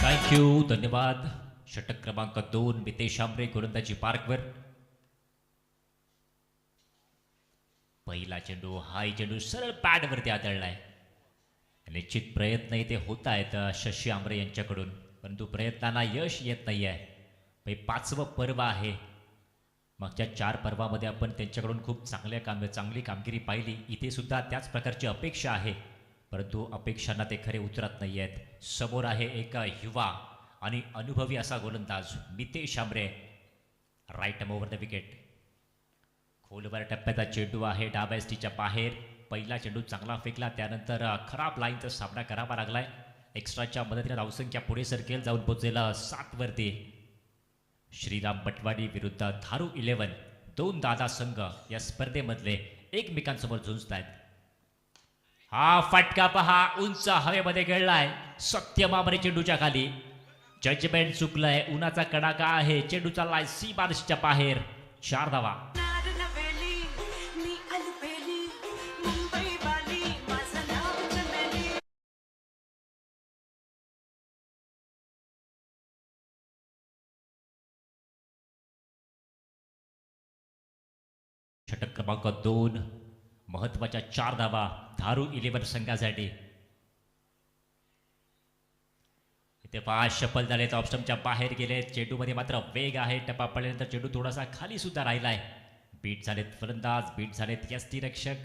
थँक्यू, धन्यवाद. षटक क्रमांक 2 मितेश शांबरे गोलंदाजी पार्कवर. पहिला चेंडू, हाय चेंडू सरळ पॅडवरती आदळलाय. निश्चित प्रयत्न इथे होत आहेत शशी आंबरे यांच्याकडून, परंतु प्रयत्नांना यश येत नाही आहे. 5वं पर्व आहे. मागच्या 4 पर्वामध्ये आपण त्यांच्याकडून खूप चांगली कामगिरी पाहिली. इथे सुद्धा त्याच प्रकारची अपेक्षा आहे, परंतु अपेक्षांना ते खरे उतरत नाही आहेत. समोर आहे एक युवा आणि अनुभवी असा गोलंदाज Mitesh Shambare. Right over the wicket. खोलवर टप्प्याचा चेंडू आहे डाव्या एसटीच्या बाहेर. पहिला चेंडू चांगला फेकला, त्यानंतर खराब लाईनचा सामना करावा लागलाय. एक्स्ट्राच्या मदतीने धावसंख्या पुढे सरकेल, जाऊन पोहोचेल 7 वरती. श्रीराम मटवाडी विरुद्ध थारू 11 2 दादा संघ या स्पर्धेमधले एकमेकांसमोर झुंजत आहेत. हा फटका पहा, उंच हवेमध्ये खेळलाय. सत्यम आंबरे चेंडूच्या खाली. जजमेंट चुकलंय. उन्हाचा कडाका आहे. चेंडू चाललाय सी बारच्या बाहेर. 4 धावा. षटक क्रमांक 2, महत्वाच्या 4 धावा धारू 11 संघासाठी. इथे 5 शफल झालेत, ऑप्शनच्या बाहेर गेले. चेंडूमध्ये मात्र वेग आहे. टप्पा पडल्यानंतर चेंडू थोडासा खाली सुद्धा राहिलाय. बीट झालेत फलंदाज, बीट झालेत यष्टीरक्षक.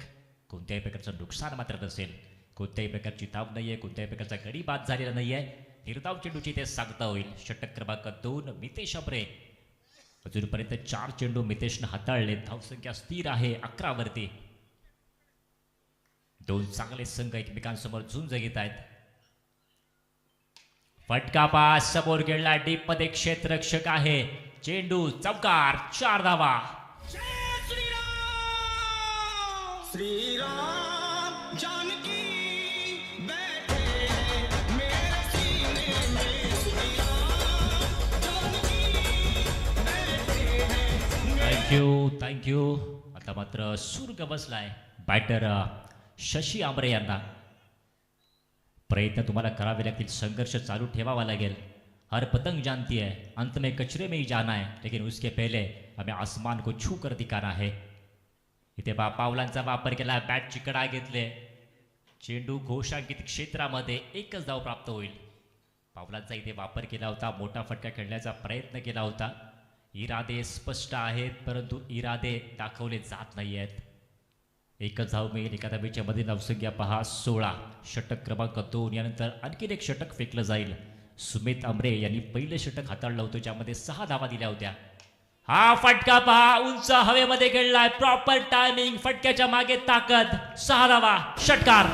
कोणत्याही प्रकारचं नुकसान मात्र नसेल, कोणत्याही प्रकारची धाव नाहीये, कोणत्याही प्रकारचा गडी बाद झालेला नाहीये. निर्धाव चेंडूची ते सांगता होईल. षटक क्रमांक 2 मितेश अमरे. अजूनपर्यंत 4 चेंडू मितेशनं हाताळले. धावसंख्या स्थिर आहे 11 वरती. 2 चांगले संघ एकमेकांसमोर झुंज घेत आहेत. फटका पास समोर गेला, डीप मध्ये क्षेत्ररक्षक आहे. चेंडू चौकार, 4 धावा. श्रीराम जानकी बैठे मेरे सीने में, श्रीराम जानकी बैठे. थँक्यू. आता मात्र सुर्ग बसलाय बॅटर शशी आमरे यांना. प्रयत्न तुम्हाला करावे लागतील, संघर्ष चालू ठेवावा लागेल. हर पतंग जानती है अंत में कचरे में ही जाना है, लेकिन उसके पहले हमें आसमान को छू कर दिखाना है. इथे पावलांचा वापर केला, बॅट चिकडा घेतले. चेंडू घोषांकित क्षेत्रामध्ये 1च धाव प्राप्त होईल. पावलांचा इथे वापर केला होता, मोठा फटका खेळण्याचा प्रयत्न केला होता. इरादे स्पष्ट आहेत, परंतु इरादे दाखवले जात नाही आहेत. 1च धाव मिळेल. एका धावेच्या मध्ये धावसंख्या पहा 16. षटक क्रमांक 2 यानंतर आणखीन एक षटक फेकलं जाईल. सुमित अमरे यांनी पहिलं षटक हाताळलं होतं, ज्यामध्ये 6 धावा दिल्या होत्या. हा फटका पहा, उंच हवेमध्ये गेलाय. प्रॉपर टायमिंग, फटक्याच्या मागे ताकद. 6 धावा, षटकार.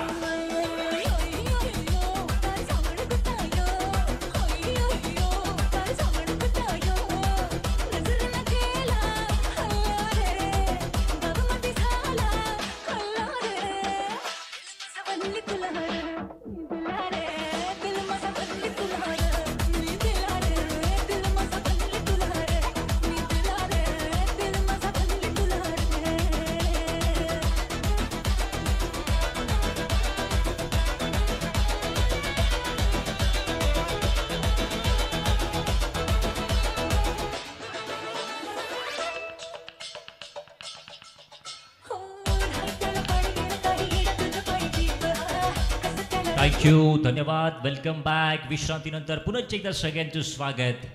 थँक्यू, धन्यवाद. Welcome back. विश्रांतीनंतर पुन्हा एकदा सगळ्यांचं स्वागत.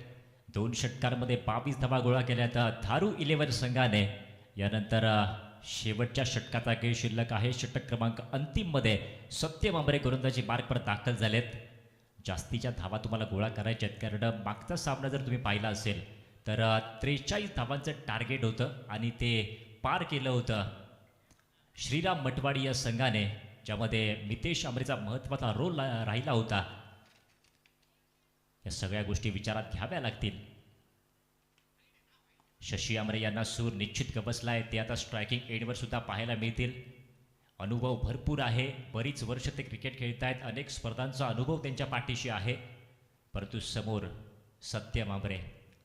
2 षटकांमध्ये 22 धावा गोळा केल्यात धारू 11 संघाने. यानंतर शेवटच्या षटकाचा खेळ शिल्लक आहे. षटक क्रमांक अंतिम मध्ये सत्यम आंबरे गोलंदाजी मार्कवर दाखल झालेत. जास्तीच्या धावा तुम्हाला गोळा करायच्या आहेत, कारण मागचा सामना जर तुम्ही पाहिला असेल तर 43 धावांचं टार्गेट होतं आणि ते पार केलं होतं श्रीराम मटवाडी या संघाने, ज्यामध्ये मितेश आंबरेचा महत्त्वाचा रोल राहिला होता. या सगळ्या गोष्टी विचारात घ्याव्या लागतील. शशी आंबरे यांना सूर निश्चित बसलाय. ते आता स्ट्रायकिंग एंडवर सुद्धा पाहायला मिळतील. अनुभव भरपूर आहे, बरीच वर्ष ते क्रिकेट खेळत आहेत, अनेक स्पर्धांचा अनुभव त्यांच्या पाठीशी आहे. परंतु समोर सत्यम आंबरे,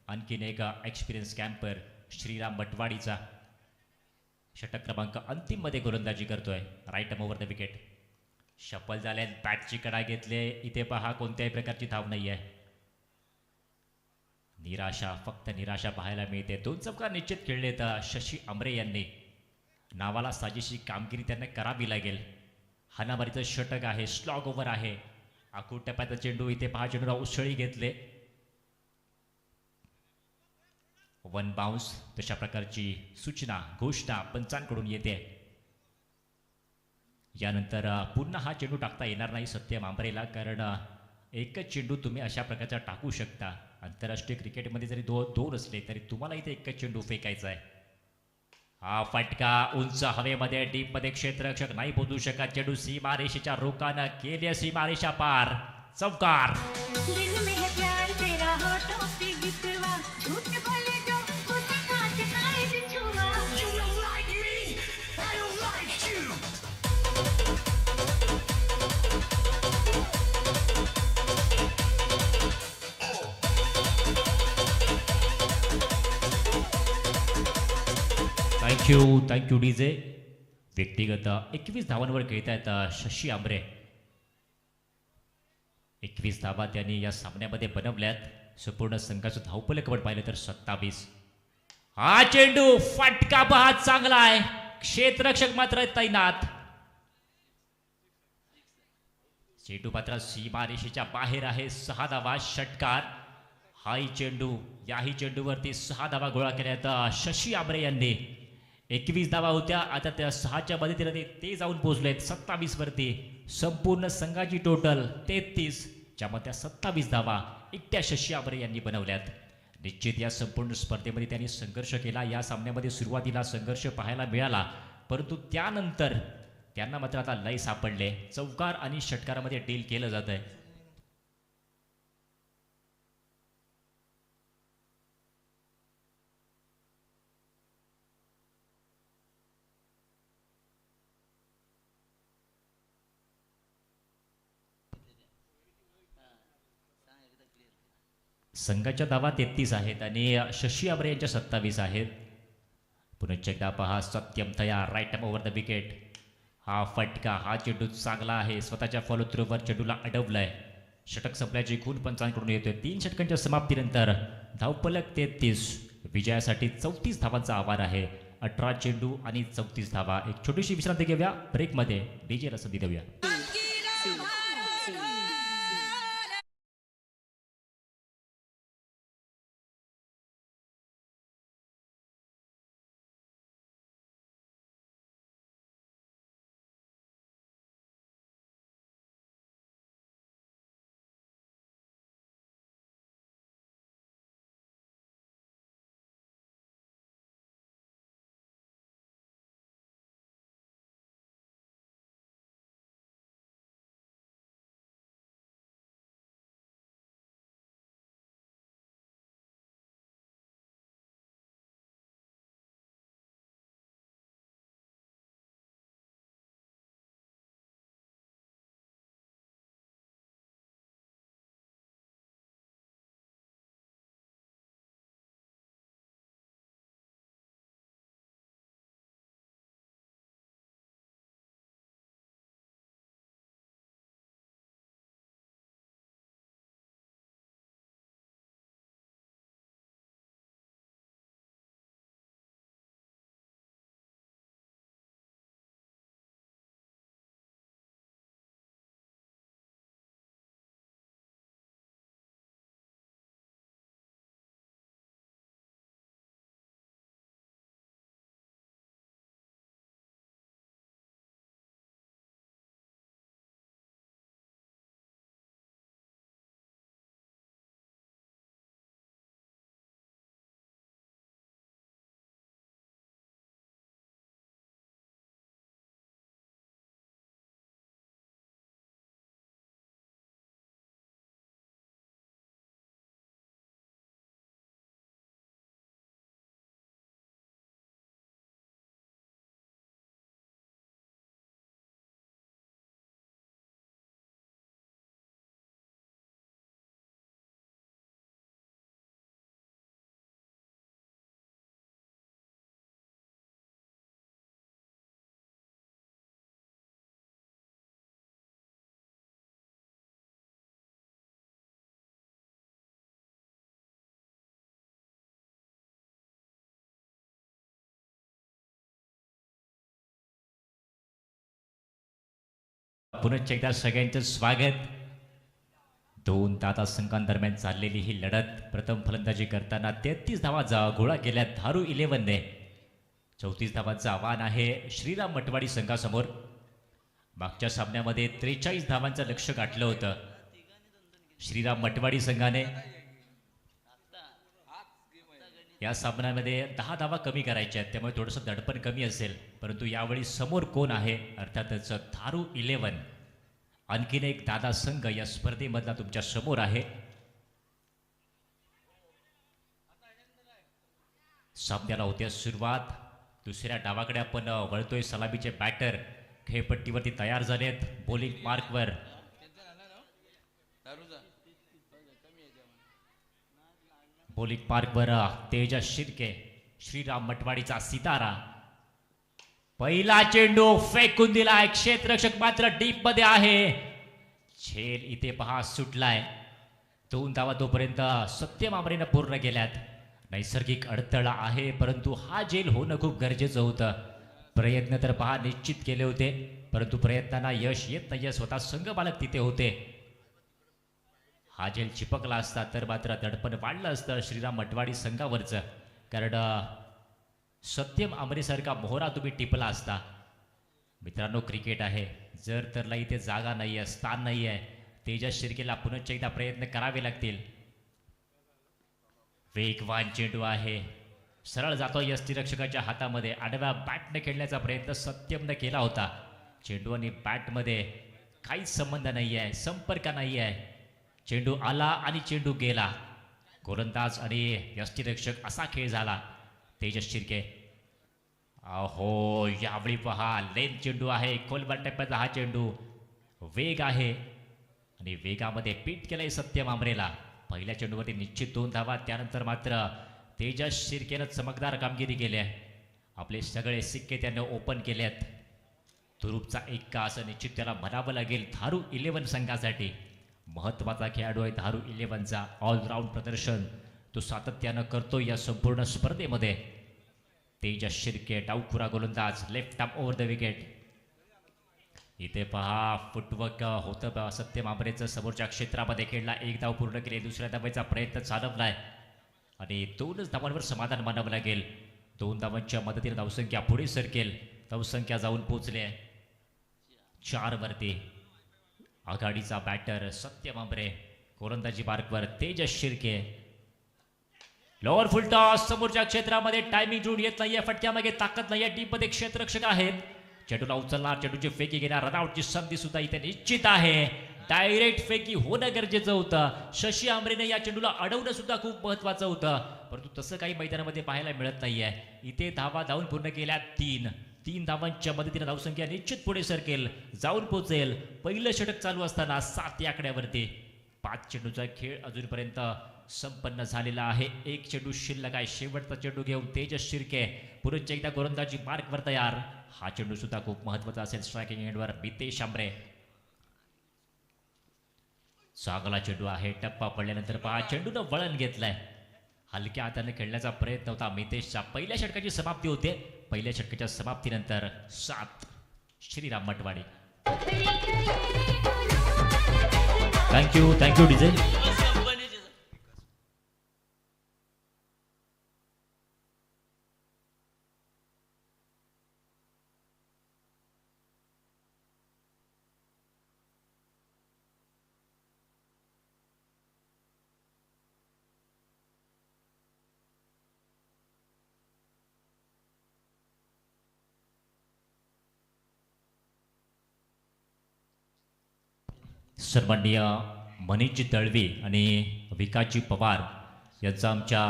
आणखीन एक एक्सपिरियन्स कॅम्पर श्रीराम मटवाडीचा. षटक क्रमांक अंतिम मध्ये गोलंदाजी करतोय. Right arm over the wicket. Shuffle झाले, बॅटची कडा घेतले. इथे पहा, कोणत्याही प्रकारची धाव नाही आहे. निराशा, फक्त निराशा पाहायला मिळते. 2 चौकार निश्चित खेळलेत शशी आंबरे यांनी. नावाला साजेशी कामगिरी त्यांना करावी लागेल. हानामारीचं षटक आहे, स्लॉग ओव्हर आहे. आखूड टप्प्याचा चेंडू. इथे पहा, चेंडूला उसळी घेतले. 1 बाउन्स. तशा प्रकारची सूचना, घोषणा पंचांकडून येते. यानंतर पुन्हा हा चेंडू टाकता येणार नाही सत्यम आंबरेला, कारण एकच चेंडू तुम्ही अशा प्रकारचा टाकू शकता. आंतरराष्ट्रीय क्रिकेटमध्ये जरी 2 असले तरी तुम्हाला इथे एकच चेंडू फेकायचा आहे. हा फटका उंच हवेमध्ये, डीप मध्ये क्षेत्ररक्षक नाही पोहोचू शकत. चेंडू सीमारेषेच्या रोखानं केली, सीमारेषा पार. चौकार. Thank you DJ. व्यक्तिगत 21 धावांवर खेळत आहेत शशी आंबरे. 21 धावा त्यांनी या सामन्यामध्ये बनवल्यात. संपूर्ण संघाचं धावफलक आपण पाहिलं तर 27. हा चेंडू फटका पहा चांगला आहे, क्षेत्ररक्षक मात्र तैनात. चेंडू मात्र सीमारेषेच्या बाहेर आहे. 6 धावा षटकार. हाही चेंडू, याही चेंडूवरती 6 धावा गोळा केल्यात शशी आमरे यांनी. 21 धावा होत्या, आता त्या 6च्या मदतीने ते जाऊन पोहोचलेत 27 वरती. संपूर्ण संघाची टोटल 33, ज्यामध्ये 27 धावा एकट्या शशी आमरे यांनी बनवल्यात. निश्चित या संपूर्ण स्पर्धेमध्ये त्यांनी संघर्ष केला. या सामन्यामध्ये सुरुवातीला संघर्ष पाहायला मिळाला, परंतु त्यानंतर त्यांना मात्र आता लय सापडले. चौकार आणि षटकारामध्ये डील केलं जात आहे. संघाच्या धावा 33 आहेत आणि शशी आमरे यांच्या 27 आहेत. पुन्हा एकदा पहा, सत्यम तयार, right time over the wicket. हा फटका, हा चेंडू चांगला आहे, स्वतःच्या फॉलो थ्रूवर चेंडूला अडवलंय. षटक संपल्याची खून पंचांकडून येतोय. 3 षटकांच्या समाप्तीनंतर धावफलक 33. विजयासाठी 34 धावांचा आव्हान आहे. 18 चेंडू आणि 34 धावा. एक छोटीशी विश्रांती घेऊया, ब्रेकमध्ये डीजे संधी देऊया. पुनश्च एकदा सगळ्यांचं स्वागत. 2 दादा संघांदरम्यान चाललेली ही लढत. प्रथम फलंदाजी करताना 33 धावा गोळा केल्या धारू 11ने. 34 धावांचं आव्हान आहे श्रीराम मटवाडी संघासमोर. मागच्या सामन्यामध्ये 43 धावांचं लक्ष्य गाठलं होतं श्रीराम मटवाडी संघाने. या सामन्यामध्ये 10 धावा कमी करायच्या आहेत, त्यामुळे थोडंसं दडपण कमी असेल. परंतु यावेळी समोर कोण आहे? अर्थातच धारू 11. आणखीन एक दादा संघ या स्पर्धेमधला तुमच्या समोर आहे. सामन्याला होत्या सुरुवात. दुसऱ्या डावाकडे आपण वळतोय. सलामीचे बॅटर खेळपट्टीवरती तयार झालेत. बॉलिंग मार्कवर बॉलिंग मार्कवर तेजस शिर्के, श्रीराम मटवाडीचा सितारा. पहिला चेंडू फेकून दिलाय. क्षेत्ररक्षक मात्र डीप मध्ये आहे. झेल इथे पहा सुटलाय. 2 धावा तोपर्यंत सत्यम आमरेनं पूर्ण केल्यात. नैसर्गिक अडथळा आहे, परंतु हा जेल होणं खूप गरजेचं होतं. प्रयत्न तर पहा निश्चित केले होते, परंतु प्रयत्नांना यश येत नाही. स्वतः संघमालक तिथे होते. हा जेल चिपकला असता तर मात्र दडपण वाढलं असतं श्रीराम मटवाडी संघावरचं. कारण सत्यम आमरेसारखा मोहरा तुम्ही टिपला असता. मित्रांनो, क्रिकेट आहे, जर तरला इथे जागा नाही आहे, स्थान नाही आहे. तेजस शिर्केला पुनश्च एकदा प्रयत्न करावे लागतील. वेगवान चेंडू आहे, सरळ जातो यष्टीरक्षकाच्या हातामध्ये. आडव्या बॅटने खेळण्याचा प्रयत्न सत्यमने केला होता. चेंडू आणि बॅटमध्ये काहीच संबंध नाही आहे, संपर्क नाही आहे. चेंडू आला आणि चेंडू गेला. गोलंदाज आणि यष्टीरक्षक असा खेळ झाला. तेजस शिर्के, अहो यावेळी पहा लेन चेंडू आहे, खोलवर टप्प्याचा हा चेंडू. वेग आहे आणि वेगामध्ये पीट केलंय सत्यम आमरेला. पहिल्या चेंडूवरती निश्चित 2 धावा. त्यानंतर मात्र तेजस शिर्केनं चमकदार कामगिरी केली आहे. आपले सगळे सिक्के त्याने ओपन केले आहेत. तुरुपचा 1 का असं निश्चित त्याला म्हणावं लागेल. धारू 11 संघासाठी महत्त्वाचा खेळाडू आहे. धारू 11चा ऑलराऊंड प्रदर्शन तो सातत्यानं करतो या संपूर्ण स्पर्धेमध्ये. तेजस शिर्के डावखुरा गोलंदाज, left arm over the wicket. इथे पहा फुटवर्क होतं सत्यम आंबरेचं. समोरच्या क्षेत्रामध्ये खेळला, 1 धाव पूर्ण केली. दुसऱ्या धावाचा प्रयत्न चालवलाय आणि 2च धावांवर समाधान मानावं लागेल. 2 धावांच्या मदतीने धावसंख्या पुढे सरकेल. धावसंख्या जाऊन पोहोचले 4 वरती. आघाडीचा बॅटर सत्यम आंबरे, गोलंदाजी मार्कवर Tejas Shirke. Lower full toss समोरच्या क्षेत्रामध्ये, टायमिंग जुळून येत नाहीये, फटक्यामागे ताकद नाहीये. डीपमध्ये क्षेत्ररक्षक आहेत. चेंडूला उचलणार, चेंडूची फेकी घेणार. रनआउटची संधी सुद्धा इथे निश्चित आहे. डायरेक्ट फेकी होणं गरजेचं होतं. शशी आंबरेने या चेंडूला अडवणं सुद्धा खूप महत्त्वाचं होतं, परंतु तसं काही मैदानामध्ये पाहायला मिळत नाहीये. इथे धावा धावून पूर्ण केल्या 3 धावांच्या मदतीने धावसंख्या निश्चित पुढे सरकेल, जाऊन पोहोचेल. पहिलं षटक चालू असताना 7 या आकड्यावरती. 5 चेंडूचा खेळ अजूनपर्यंत संपन्न झालेला आहे. 1 चेंडू शिल्लक आहे. शेवटचा चेंडू घेऊन तेजस शिर्के पुरुष एकदा गोलंदाजी मार्कवर तयार. हा चेंडू सुद्धा खूप महत्त्वाचा असेल स्ट्रायकिंग एंडवर. मितेश आंबरे, चांगला चेंडू आहे. टप्पा पडल्यानंतर पहा चेंडूनं वळण घेतलंय. हलक्या हाताने खेळण्याचा प्रयत्न होता मितेशचा. पहिल्या षटकाची समाप्ती होते. पहिल्या षटकाच्या समाप्तीनंतर 7 श्रीराम मटवाडी. Thank you DJ. सन्माननीय मनीषजी दळवी आणि विकासजी पवार यांचं आमच्या,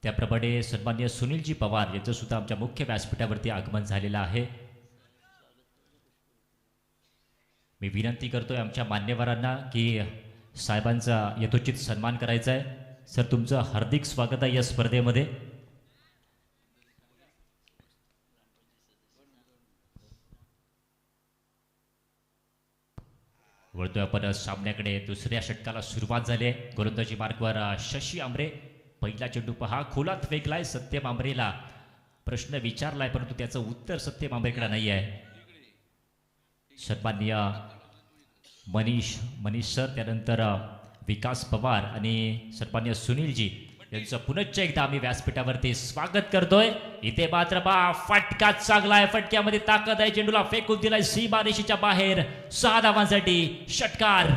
त्याप्रमाणे सन्माननीय सुनीलजी पवार यांचं सुद्धा आमच्या मुख्य व्यासपीठावरती आगमन झालेलं आहे. मी विनंती करतोय आमच्या मान्यवरांना की साहेबांचा यथोचित सन्मान करायचा आहे. सर, तुमचं हार्दिक स्वागत आहे या स्पर्धेमध्ये. वळतोय आपण सामन्याकडे. दुसऱ्या षटकाला सुरुवात झाली आहे. गोलंदाजी मार्कवर शशी आंबरे. पहिला चेंडू पहा खोलात फेकलाय. सत्यम आंबरेला प्रश्न विचारलाय, परंतु त्याचं उत्तर सत्यम आंबरेकडे नाही आहे. सन्माननीय मनीष सर, त्यानंतर विकास पवार आणि सन्माननीय सुनीलजी यांचं पुनश्च एकदा आम्ही व्यासपीठावरती स्वागत करतोय. इथे मात्र बा फटका चांगला आहे. फटक्यामध्ये ताकद आहे. चेंडूला फेकून दिलाय सीमारेषेच्या बाहेर. 6 धावांसाठी षटकार.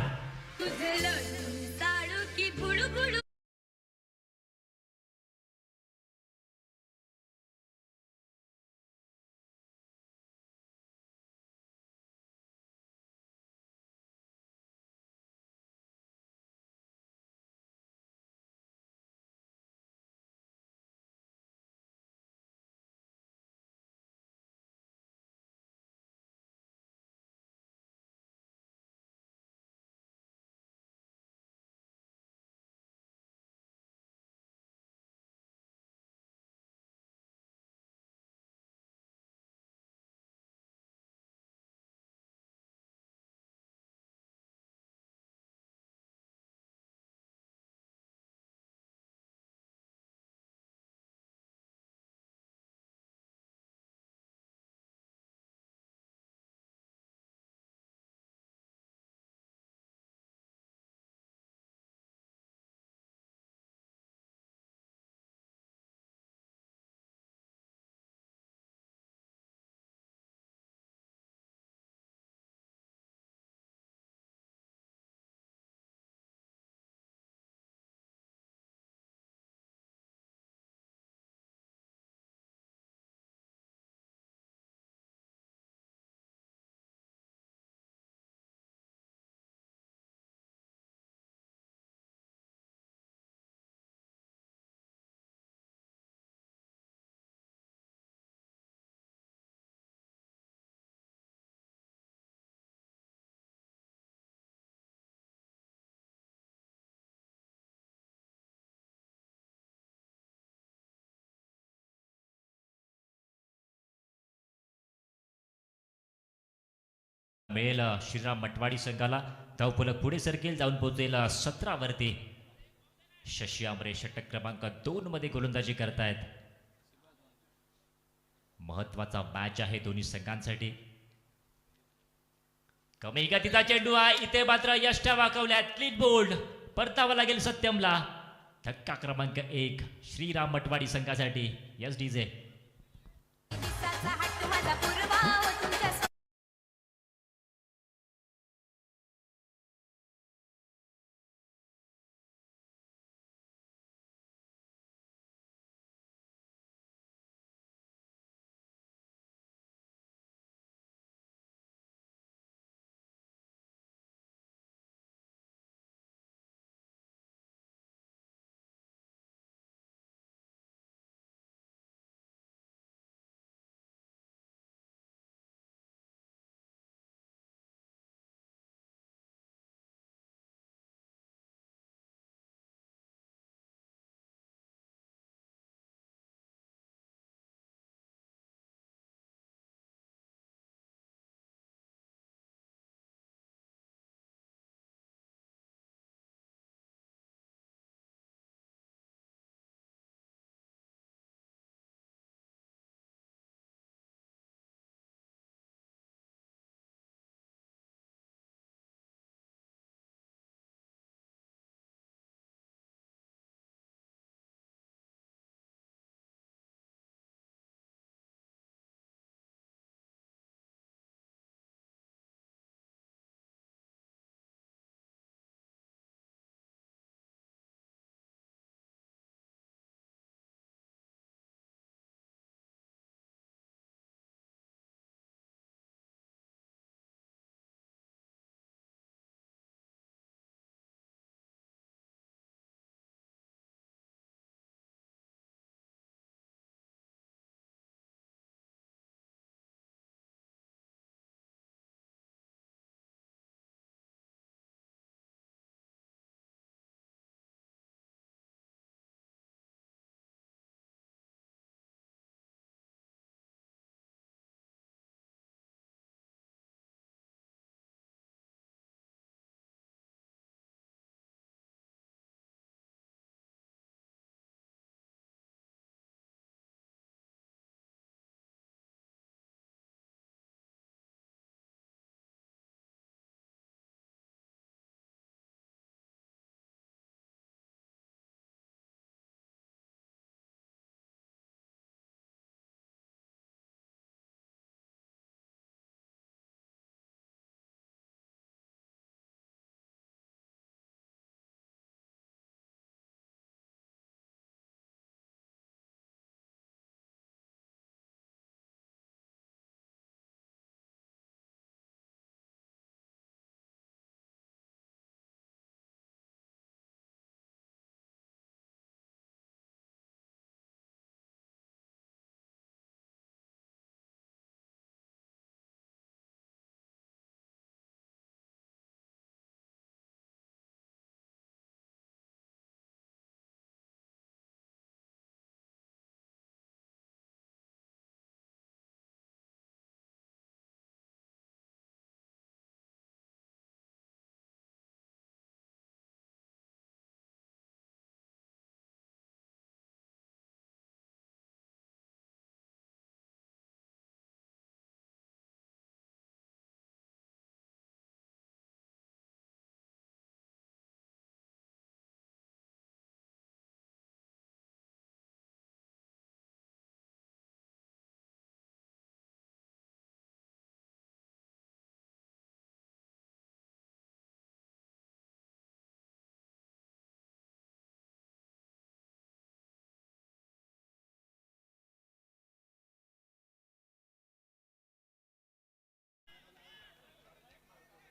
मिळेल श्रीराम मटवाडी संघाला. धावफलक पुढे सरकेल, जाऊन पोहोचेल 17 वरती. शशी आमरे षटक क्रमांक 2 मध्ये गोलंदाजी करतायत. महत्वाचा मॅच आहे दोन्ही संघांसाठी. कमी गतीचा चेंडू आहे, इथे मात्र यष्ट्या वाकवल्यात. क्लीन बोल्ड परतावा लागेल सत्यमला. धक्का क्रमांक 1 श्रीराम मटवाडी संघासाठी. Yes DJ.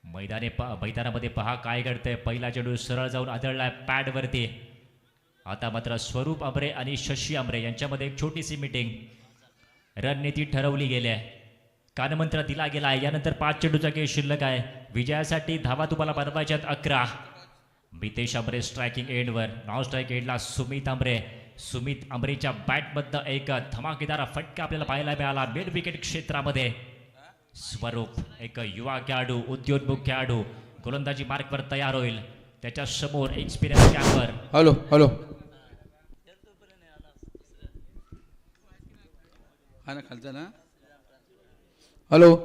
मैदानामध्ये पहा काय घडतंय. पहिला चेंडू सरळ जाऊन आदळलाय पॅडवरती. आता मात्र स्वरूप आमरे आणि शशी आमरे यांच्यामध्ये एक छोटीशी मीटिंग. रणनीती ठरवली गेली आहे, कानमंत्र दिला गेला आहे. यानंतर 5 चेंडूचा खेळ शिल्लक आहे. विजयासाठी धावा तुम्हाला बनवायच्यात 11. मितेश आमरे स्ट्रायकिंग एंडवर. नॉन स्ट्राईक एंडला सुमित आमरे. सुमित आमरेच्या बॅटमधनं एक धमाकेदार फटका आपल्याला पाहायला मिळाला मिड विकेट क्षेत्रामध्ये. स्वरूप एक युवा खेळाडू, उद्योन्मुख खेळाडू गोलंदाजी मार्कवर तयार होईल. त्याच्या समोर एक्सपिरियन्स कॅम्पर. हॅलो हॅलो हा ना खालचा ना. हॅलो.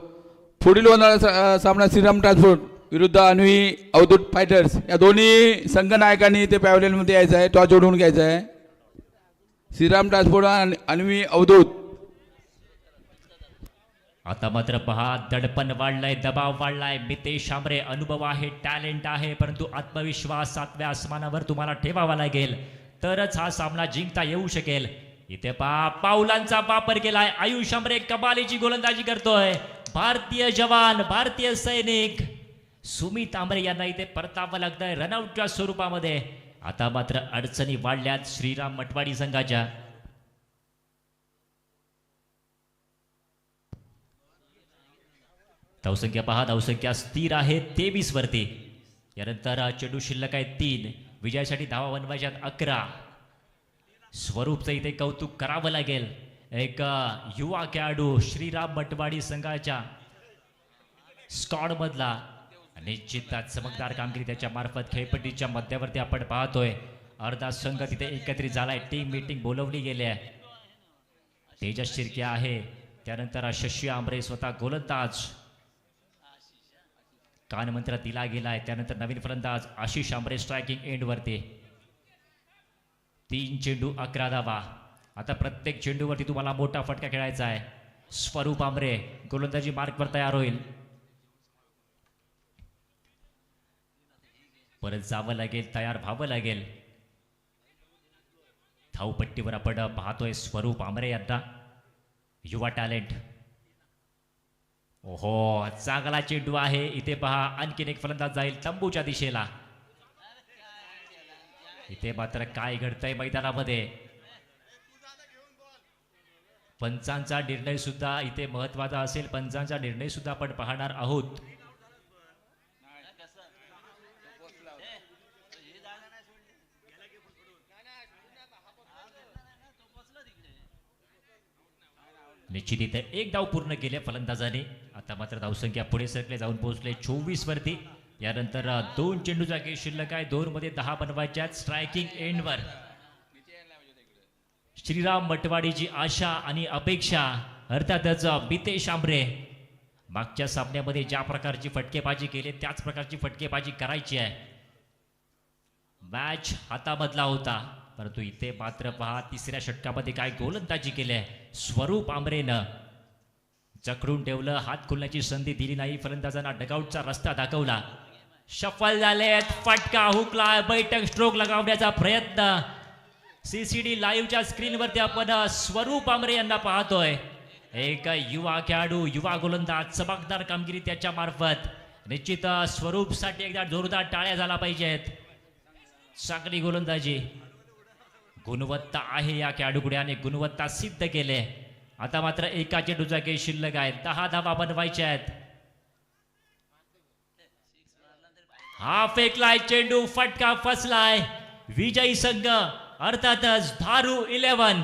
पुढील होणारा सामना श्रीराम ट्रान्सपोर्ट विरुद्ध अन्वी अवधूत फायटर्स या दोन्ही संघनायकांनी ते पॅव्हलियनमध्ये यायचं आहे. टॉस जोडून घ्यायचा आहे. श्रीराम ट्रान्सपोर्ट आणि अन्वी अवधूत. आता मात्र पहा, दडपण वाढलाय, दबाव वाढलाय. मितेश आंबरे अनुभव आहे, टॅलेंट आहे, परंतु आत्मविश्वास 7व्या आसमानावर तुम्हाला ठेवावा लागेल, तरच हा सामना जिंकता येऊ शकेल. इथे पहा, पाऊलांचा वापर केलाय. आयुष आंबरे कमालीची गोलंदाजी करतोय. भारतीय जवान, भारतीय सैनिक सुमित आंबरे यांना इथे परतावं लागतंय रनआउटच्या स्वरूपामध्ये. आता मात्र अडचणी वाढल्यात श्रीराम मटवाडी संघाच्या. धावसंख्या पहा, धावसंख्या स्थिर आहे 23 वरती. यानंतर चेंडू शिल्लक आहे 3. विजयासाठी धावा बनवायच्यात 11. स्वरूपचं इथे कौतुक करावं लागेल. एक युवा खेळाडू श्रीराम मटवाडी संघाच्या स्क्वॉड मधला निश्चित चमकदार कामगिरी त्याच्या मार्फत खेळपट्टीच्या मध्यावरती आपण पाहतोय. अर्धा संघ तिथे एकत्रित झालाय. टीम मीटिंग बोलवली गेली आहे. तेजस शिर्के आहे, त्यानंतर शशी आंबरे स्वतः गोलंदाज कानमंत्र दिला गेलाय. त्यानंतर नवीन फलंदाज आशिष आंबरे स्ट्रायकिंग एंडवरती. 3 चेंडू 11 धावा. आता प्रत्येक चेंडूवरती तुम्हाला मोठा फटका खेळायचा आहे. स्वरूप आंबरे गोलंदाजी मार्कवर तयार होईल. परत जावं लागेल, तयार व्हावं लागेल. धावपट्टीवर आपण पाहतोय स्वरूप आंबरे यांना, युवा टॅलेंट. ओहो, चांगला चेंडू आहे. इथे पहा, आणखीन एक फलंदाज जाईल तंबूच्या दिशेला. इथे मात्र काय घडतंय मैदानामध्ये, पंचांचा निर्णय सुद्धा इथे महत्वाचा असेल. पंचांचा निर्णय सुद्धा आपण पाहणार आहोत. निश्चित इथे एक डाव पूर्ण केले फलंदाजाने. आता मात्र धावसंख्या पुढे सरकले, जाऊन पोहोचले 24 वरती. यानंतर 2 चेंडूचा खेळ शिल्लक आहे. 2 मध्ये 10 बनवायच्या स्ट्रायकिंग एंडवर. श्रीराम मटवाडीची आशा आणि अपेक्षा अर्थातच मितेश आंबरे. मागच्या सामन्यामध्ये ज्या प्रकारची फटकेबाजी केली त्याच प्रकारची फटकेबाजी करायची आहे. मॅच हातामधला होता, परंतु इथे मात्र पहा, तिसऱ्या षटकामध्ये काय गोलंदाजी केली आहे स्वरूप आंबरेनं. जखडून ठेवलं, हात खोलण्याची संधी दिली नाही. फलंदाजांना डगआउटचा रस्ता दाखवला. शफल झालेत, फटका हुकला, बैठक स्ट्रोक लगावण्याचा प्रयत्न. सीसीडी लाईव्हच्या स्क्रीनवरती आपण स्वरूप आंबरे यांना पाहतोय. एक युवा खेळाडू, युवा गोलंदाज, चमकदार कामगिरी त्याच्या मार्फत. निश्चित स्वरूपसाठी एकदा जोरदार टाळ्या झाला पाहिजेत. चांगली गोलंदाजी, गुणवत्ता आहे या खेळाडूकडे आणि गुणवत्ता सिद्ध केले. आता मात्र एका चेंडूचा खेळ शिल्लक आहे. 10 धावा बनवायच्या आहेत. हा फेकलाय चेंडू, फटका फसलाय. विजयी संघ अर्थातच धारू 11.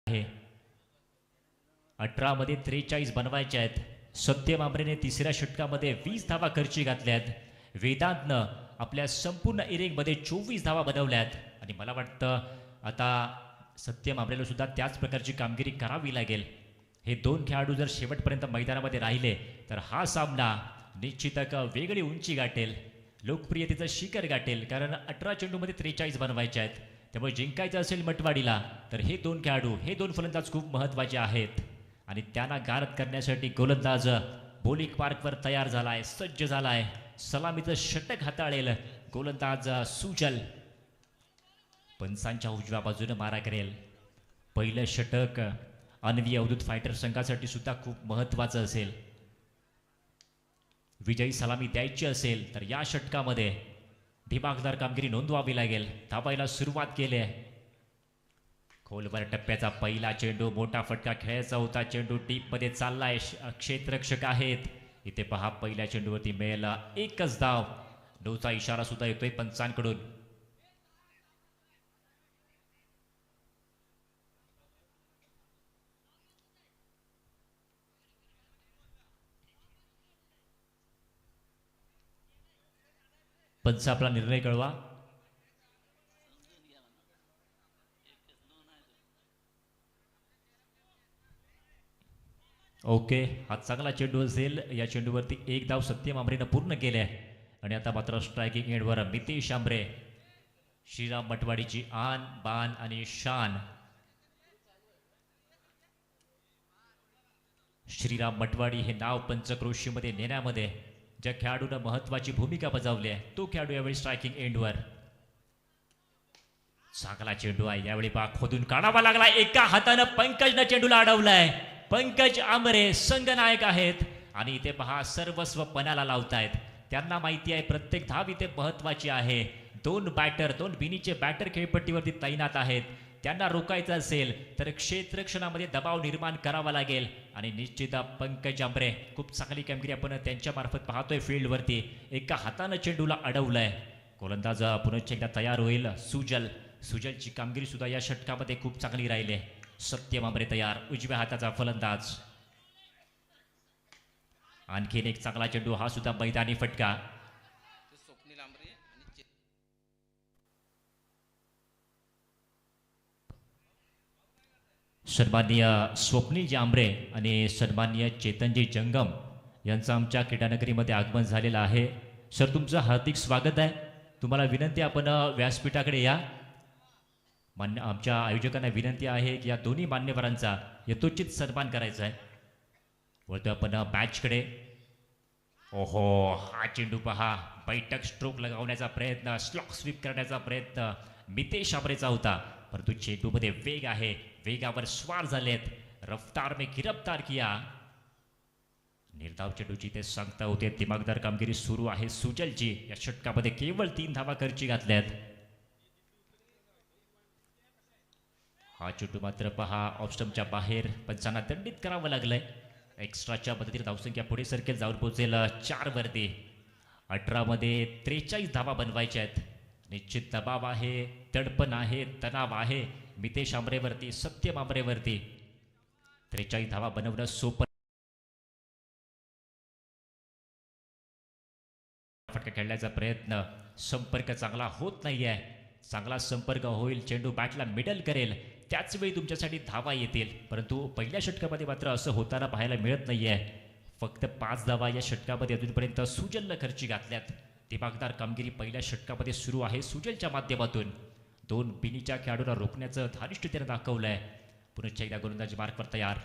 आहे 18 मध्ये 43 बनवायचे आहेत. सत्यम आंबरेने तिसऱ्या षटकामध्ये 20 धावा खर्ची घातल्यात. वेदांतनं आपल्या संपूर्ण इनिंगमध्ये 24 धावा बनवल्यात. आणि मला वाटतं आता सत्यम आंबरेला सुद्धा त्याच प्रकारची कामगिरी करावी लागेल. हे 2 खेळाडू जर शेवटपर्यंत मैदानामध्ये राहिले तर हा सामना निश्चित वेगळी उंची गाठेल, लोकप्रियतेचं शिखर गाठेल. कारण 18 चेंडूमध्ये 43 बनवायचे आहेत. त्यामुळे जिंकायचं असेल मटवाडीला तर हे 2 खेळाडू, हे 2 फलंदाज खूप महत्त्वाचे आहेत. आणि त्यांना गारद करण्यासाठी गोलंदाज बॉलिंग पार्कवर तयार झालाय, सज्ज झालाय. सलामीचं षटक हाताळेल गोलंदाज सुजल. पंचांच्या उजव्या बाजूने मारा करेल. पहिलं षटक अन्वी अवधूत फायटर संघासाठी सुद्धा खूप महत्त्वाचं असेल. विजयी सलामी द्यायची असेल तर या षटकामध्ये दिमागदार कामगिरी नोंदवावी लागेल. धावायला सुरुवात केली आहे. खोलवर टप्प्याचा पहिला चेंडू, मोठा फटका खेळायचा होता. चेंडू डीपमध्ये चाललाय. क्षेत्ररक्षक आहेत इथे पहा पहिल्या चेंडूवरती मिळेल एकच धाव. 9चा इशारा सुद्धा येतोय पंचांकडून. पंच आपला निर्णय कळवा. ओके, हा चांगला चेंडू असेल. या चेंडूवरती एक धाव सत्यम आंबरेनं पूर्ण केले आणि आता मात्र स्ट्रायकिंग एंडवर मितेश आंबरे. श्रीराम मटवाडीची आन बान आणि शान. श्रीराम मटवाडी हे नाव पंचक्रोशीमध्ये नेण्यामध्ये ज्या खेळाडूनं महत्वाची भूमिका बजावली आहे तो खेळाडू यावेळी स्ट्रायकिंग एंडवर. चांगला चेंडू आहे यावेळी पहा खोदून काढावा लागला. एका हातानं पंकजनं चेंडूला अडवलाय. पंकज आंबरे संघनायक आहेत आणि इथे पहा सर्वस्व पणाला लावतायत. त्यांना माहिती आहे प्रत्येक धाव इथे महत्वाची आहे. दोन बिनीचे बॅटर खेळपट्टीवरती तैनात आहेत. त्यांना रोखायचं असेल तर क्षेत्ररक्षणामध्ये दबाव निर्माण करावा लागेल आणि निश्चित पंकज आंबरे खूप चांगली कामगिरी आपण त्यांच्या मार्फत पाहतोय फील्डवरती. एका हातानं चेंडूला अडवलंय. गोलंदाज पुनश्च एकदा तयार होईल. सुजलची कामगिरी सुद्धा या षटकामध्ये खूप चांगली राहिली. सत्यम आंबरे तयार. उजव्या हाताचा फलंदाज. आणखीन एक चांगला चेंडू, हा सुद्धा मैदानी फटका. सन्माननीय स्वप्नीलजी आंबरे आणि सन्माननीय चेतनजी जंगम यांचं आमच्या क्रीडानगरीमध्ये आगमन झालेलं आहे. सर, तुमचं हार्दिक स्वागत आहे. तुम्हाला विनंती, आपण व्यासपीठाकडे या. आमच्या आयोजकांना विनंती आहे की या दोन्ही मान्यवरांचा यथोचित सन्मान करायचा आहे. वळतो आपण मॅचकडे. ओहो, हा चेंडू पहा. बैठक स्ट्रोक लगावण्याचा प्रयत्न, स्लॉक स्वीप करण्याचा प्रयत्न मितेश आंबरेचा होता, परंतु चेंडूमध्ये वेग आहे. वेगावर स्वार झालेत. रफ्तार में गिरफ्तार किया. निर्धाव चेंडूची ते सांगता होते. दिमागदार कामगिरी सुरू आहे सुजलची. या षटकामध्ये केवळ 3 धावा खर्ची घातल्यात. हा चेंडू मात्र पहा ऑफस्टंपच्या बाहेर. पंचांना दंडित करावं लागलंय. एक्स्ट्राच्या मदतीने धावसंख्या पुढे सरकेल, जाऊन पोहोचेल 4 वरती. 18 मध्ये 43 धावा बनवायच्या आहेत. निश्चित दबाव आहे, दडपण आहे, तणाव आहे मितेश आंबरेवरती, सत्यम आंबरेवरती. 43 धावा बनवणं सोपं. फटका खेळण्याचा प्रयत्न, संपर्क चांगला होत नाहीये. चांगला संपर्क होईल, चेंडू बॅटला मिडल करेल, त्याच वेळी तुमच्यासाठी धावा येतील. परंतु पहिल्या षटकामध्ये मात्र असं होताना पाहायला मिळत नाहीये. फक्त 5 धावा या षटकामध्ये अजूनपर्यंत सुजलनं खर्ची घातल्यात. दिमागदार कामगिरी पहिल्या षटकामध्ये सुरू आहे सुजलच्या माध्यमातून. 2 बिनीच्या खेळाडूंना रोखण्याचं धारिष्ट त्यानं दाखवलंय. पुनश्च एकदा गोलंदाजी मार्कवर तयार.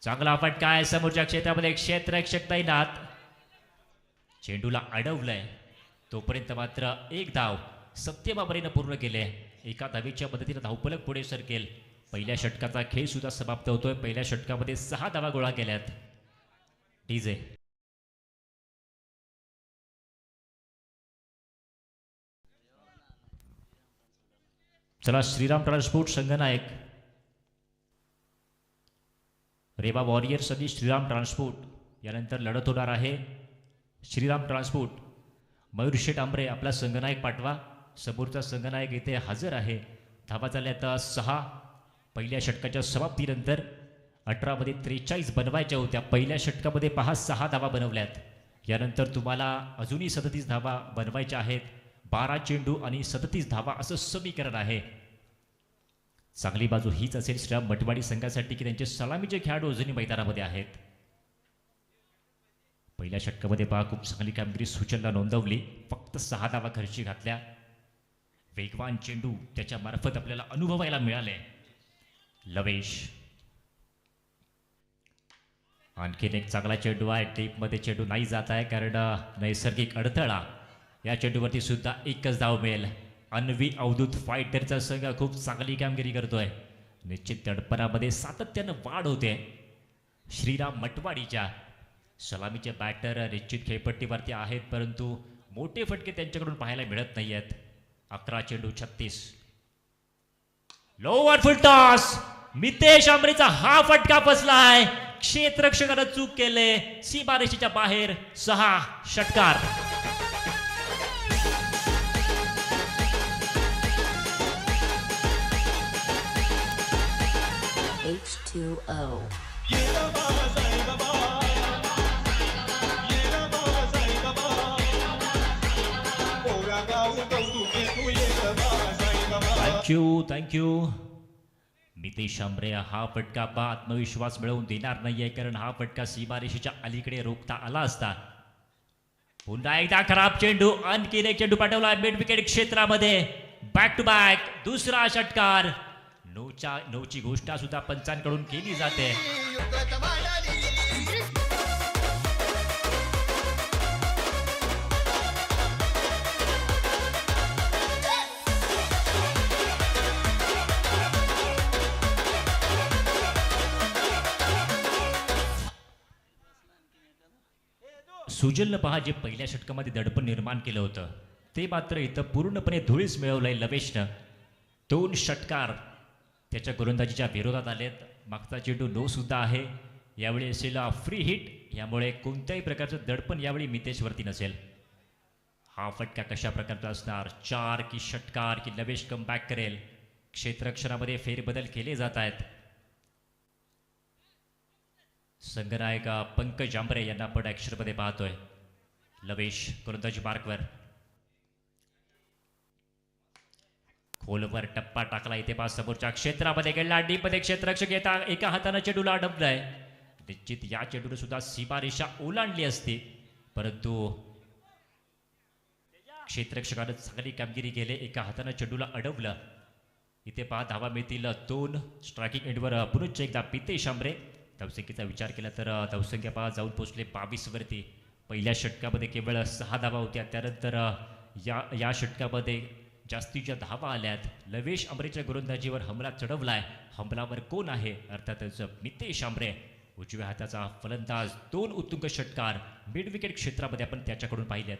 चांगला फटका आहे समोरच्या क्षेत्रामध्ये. क्षेत्ररक्षक तैनात. चेंडूला अडवलंय. तोपर्यंत मात्र 1 धाव सत्यम आंबरेनं पूर्ण केले. एका धावेच्या मदतीने धावफलक पुढे सरकेल. पहिल्या षटकाचा खेळ सुद्धा समाप्त होतोय. पहिल्या षटकामध्ये 6 धावा गोळा केल्यात. डीजे. चला, श्रीराम ट्रान्सपोर्ट संघनायक. रेवा वॉरियर्स आणि श्रीराम ट्रान्सपोर्ट यानंतर लढत होणार आहे. श्रीराम ट्रान्सपोर्ट मयूरशेठ आंबरे आपला संघनायक पाठवा. समोरचा संघनायक इथे हजर आहे. धावा झाल्यात 6. पहिल्या षटकाच्या समाप्तीनंतर 18 मध्ये 43 बनवायच्या होत्या. पहिल्या षटकामध्ये पहा 6 धावा बनवल्यात. यानंतर तुम्हाला अजूनही 37 धावा बनवायच्या आहेत. 12 चेंडू आणि 37 धावा असं समीकरण आहे. चांगली बाजू हीच असेल श्रीराम मटवाडी संघासाठी की त्यांचे सलामीचे खेळाडू अजूनही मैदानामध्ये आहेत. पहिल्या षटकामध्ये पहा खूप चांगली कामगिरी सुजलला नोंदवली. फक्त 6 धावा खर्ची घातल्या. वेगवान चेंडू त्याच्या मार्फत आपल्याला अनुभवायला मिळाले. लवेश. आणखीन एक चांगला चेंडू आहे. टेपमध्ये चेंडू नाही जात आहे कारण नैसर्गिक अडथळा. या चेंडूवरती सुद्धा 1च धाव मिळेल. अन्वी अवधूत फायटरचा संघ खूप चांगली कामगिरी करतोय. निश्चित दडपणामध्ये सातत्यानं वाढ होते. श्रीराम मटवाडीच्या सलामीचे बॅटर निश्चित खेळपट्टीवरती आहेत, परंतु मोठे फटके त्यांच्याकडून पाहायला मिळत नाही आहेत. 11 चेंडू 36. Lower full toss. मितेश आंबरेचा हा फटका बसलाय. क्षेत्ररक्षकानं चूक केले, सीमारेषेच्या बाहेर 6 षटकार. H2O. थँक्यू. नितेश आंबरे हा फटका आत्मविश्वास मिळवून देणार नाहीये, कारण हा फटका सीमारेषेच्या अलीकडे रोखता आला असता. पुन्हा एकदा खराब चेंडू, आणखीन एक चेंडू पाठवला मिड विकेट क्षेत्रामध्ये. बॅक टू बॅक दुसरा षटकार. नोची घोषणा सुद्धा पंचांकडून केली जाते. सुजलनं पहा जे पहिल्या षटकामध्ये दडपण निर्माण केलं होतं, ते मात्र इथं पूर्णपणे धुळीस मिळवलंय लवेशनं. 2 षटकार त्याच्या गोलंदाजीच्या विरोधात आलेत. मागचा चेंडू नो सुद्धा आहे. यावेळी असेल फ्री हिट, यामुळे कोणत्याही प्रकारचं दडपण यावेळी मितेशवरती नसेल. हा फटका कशा प्रकारचा असणार, 4 की षटकार की लवेश कमबॅक करेल. क्षेत्ररक्षणामध्ये फेरबदल केले जात आहेत. संघनायक पंकज आंबरे यांना आपण ॲक्शनमध्ये पाहतोय. लवेश गोलंदाजी मार्कवर, खोलवर टप्पा टाकला. इथे पास समोरच्या क्षेत्रामध्ये गेला, डीपमध्ये क्षेत्ररक्षक येता एका हाताने चेंडूला अडवलाय. निश्चित या चेंडूने सुद्धा सीमारेषा ओलांडली असती, परंतु क्षेत्ररक्षकानं चांगली कामगिरी केली, एका हाताने चेंडूला अडवलं. इथे पहा धावा मिळतील 2. स्ट्रायकिंग एंडवर पुनश्च एकदा पितेश आंबरे. धावसंख्येचा विचार केला तर धावसंख्या पहा जाऊन पोहोचले 22 वरती. पहिल्या षटकामध्ये केवळ 6 धावा होत्या, त्यानंतर या षटकामध्ये जास्तीच्या धावा आल्यात. लवेश आंबरेच्या गोलंदाजीवर हमला चढवलाय. हमलावर कोण आहे, अर्थातच मितेश आंबरे. उजव्या हाताचा फलंदाज. 2 उत्तुंग षटकार मिड विकेट क्षेत्रामध्ये आपण त्याच्याकडून पाहिलेत.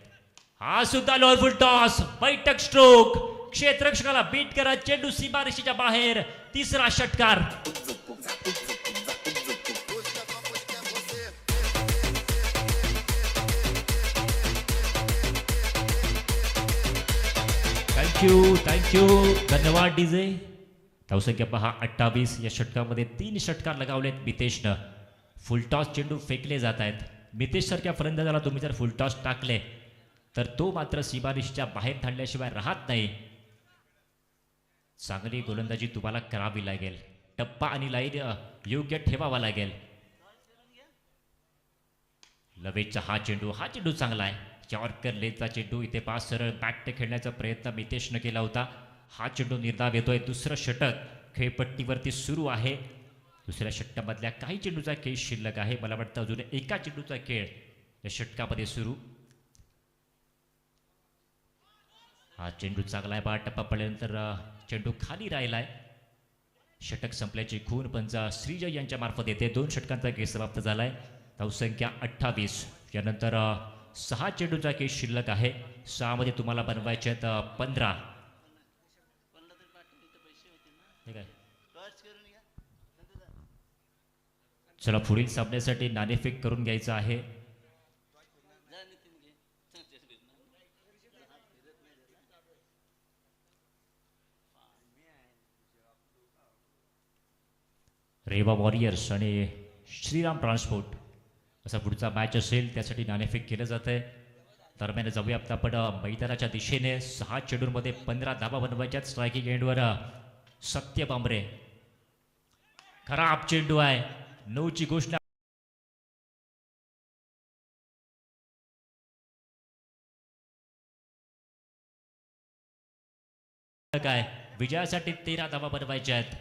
हा सुद्धा लोअर फुल टॉस, बैठक स्ट्रोक. क्षेत्ररक्षकाला बीट करत चेंडू सीमारेषेच्या बाहेर. 3रा षटकार. थँक्यू. धन्यवाद डीजे. धावसंख्या पहा 28. या षटकामध्ये 3 षटकार लगावलेत मितेशनं. फुलटॉस चेंडू फेकले जात आहेत. मितेश सारख्या फलंदाजाला तुम्ही जर फुलटॉस टाकले तर तो मात्र सीमारेषेच्या बाहेर धाडल्याशिवाय राहत नाही. चांगली गोलंदाजी तुम्हाला करावी लागेल. टप्पा आणि लाईन योग्य ठेवावा लागेल. लवेशचा हा चेंडू चांगला आहे. यॉर्कर लेनचा चेंडू. इथे पास सरळ बॅट खेळण्याचा प्रयत्न मितेशनं केला होता. हा चेंडू निर्धाव येतोय. दुसरं षटक खेळपट्टीवरती सुरू आहे. दुसऱ्या षटकामधल्या काही चेंडूचा खेळ शिल्लक आहे. मला वाटतं अजून एका चेंडूचा खेळ या षटकामध्ये सुरू. हा चेंडू चांगला आहे. बा टप्पा पडल्यानंतर चेंडू खाली राहिलाय. षटक संपल्याची खून पंच श्रीजय यांच्या मार्फत येते. 2 षटकांचा खेळ समाप्त झालाय. धावसंख्या 28. यानंतर 6 चेंडूचा खेळ शिल्लक आहे. 6 मध्ये तुम्हाला बनवायचे आहेत 15. ठीक आहे. चला पुढील सामन्यासाठी नाणेफेक करून घ्यायचं आहे. रेवा वॉरियर्स आणि श्रीराम ट्रान्सपोर्ट असा पुढचा मॅच असेल. त्यासाठी नाणेफेक केलं जात आहे. दरम्यान जाऊया आपण मैदानाच्या दिशेने. 6 चेंडूंमध्ये 15 धावा बनवायच्यात. स्ट्रायकिंग एंडवर सत्य बांबरे. खराब चेंडू आहे. 9ची घोषणा. काय विजयासाठी 13 धावा बनवायच्या आहेत.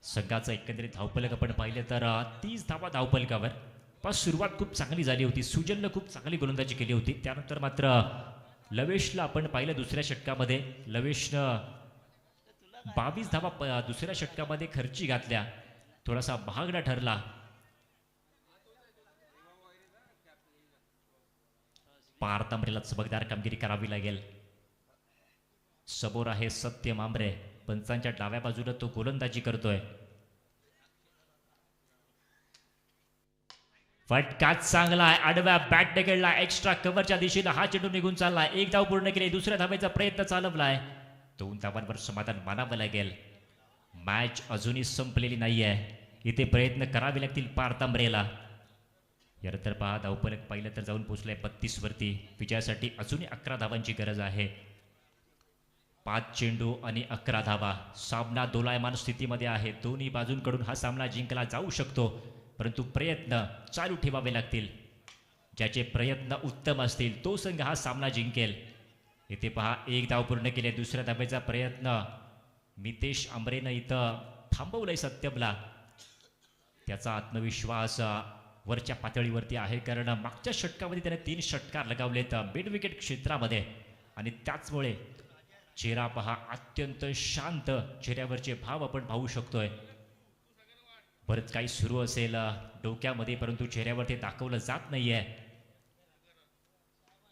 संघाचं एकंदरीत धावफलक आपण पाहिलं तर 30 धावा धावफलकावर. पण सुरुवात खूप चांगली झाली होती. सुजलनं खूप चांगली गोलंदाजी केली होती. त्यानंतर मात्र लवेशला आपण पाहिलं दुसऱ्या षटकामध्ये. लवेशनं 22 धावा दुसऱ्या षटकामध्ये खर्ची घातल्या. थोडासा महागडा ठरला. पार तांबरेला चमकदार कामगिरी करावी लागेल. समोर आहे सत्य मांबरे. पंचांच्या डाव्या बाजूला तो गोलंदाजी करतोय. फटकाच चांगला आहे, आडव्या बॅट डेकेडला एक्स्ट्रा कव्हरच्या दिशेनं हा चेंडू निघून चालला. एक धाव पूर्ण केली, दुसऱ्या धावेचा प्रयत्न चालवलाय. 2 धावांवर समाधान मानावं लागेल. मॅच अजूनही संपलेली नाही आहे, इथे प्रयत्न करावे लागतील पारतांबरेला. यानंतर पहा धावफलक पाहिलं तर जाऊन पोहोचलाय 32 वरती. विजयासाठी अजूनही 11 धावांची गरज आहे. 5 चेंडू आणि 11 धावा. सामना दोलायमान स्थितीमध्ये आहे. दोन्ही बाजूंकडून हा सामना जिंकला जाऊ शकतो, परंतु प्रयत्न चालू ठेवावे लागतील. ज्याचे प्रयत्न उत्तम असतील तो संघ हा सामना जिंकेल. इथे पहा एक धाव पूर्ण केले, दुसऱ्या धावेचा प्रयत्न मितेश आंबरेनं इथं थांबवलंय सत्यमला. त्याचा आत्मविश्वास वरच्या पातळीवरती आहे, कारण मागच्या षटकामध्ये त्याने 3 षटकार लगावलेत मिड विकेट क्षेत्रामध्ये, आणि त्याचमुळे चेहरा पहा अत्यंत शांत, चेहऱ्यावरचे भाव आपण पाहू शकतोय. बरंच काही सुरू असेल डोक्यामध्ये, परंतु चेहऱ्यावर ते दाखवलं जात नाहीये.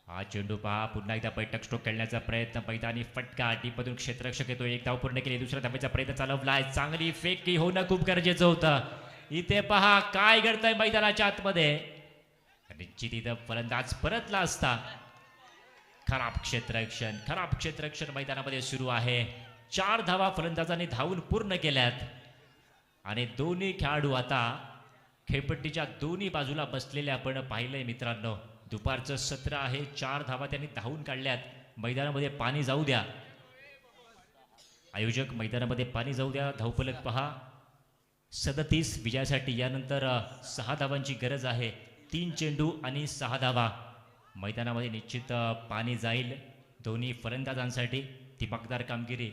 हा चेंडू पहा पुन्हा एकदा बैठक स्ट्रोक खेळण्याचा प्रयत्न, मैदानी फटका, टीपमधून क्षेत्ररक्षक येतो. एक धाव पूर्ण केली, दुसऱ्या धावेचा प्रयत्न चालवलाय. चांगली फेकी होणं खूप गरजेचं होतं. इथे पहा काय घडतंय मैदानाच्या आतमध्ये. निश्चित इथं फलंदाज परतला असता. खराब क्षेत्ररक्षण मैदानामध्ये सुरू आहे. 4 धावा फलंदाजांनी धावून पूर्ण केल्यात, आणि दोन्ही खेळाडू आता खेळपट्टीच्या दोन्ही बाजूला बसलेले आपण पाहिलंय मित्रांनो. दुपारचं सत्र आहे, 4 धावा त्यांनी धावून काढल्यात. मैदानामध्ये पाणी जाऊ द्या, आयोजक मैदानामध्ये पाणी जाऊ द्या. धावफलक पहा 37 विजयासाठी. यानंतर 6 धावांची गरज आहे. 3 चेंडू आणि 6 धावा. मैदानामध्ये निश्चित पाणी जाईल दोन्ही फलंदाजांसाठी. दिमागदार कामगिरी.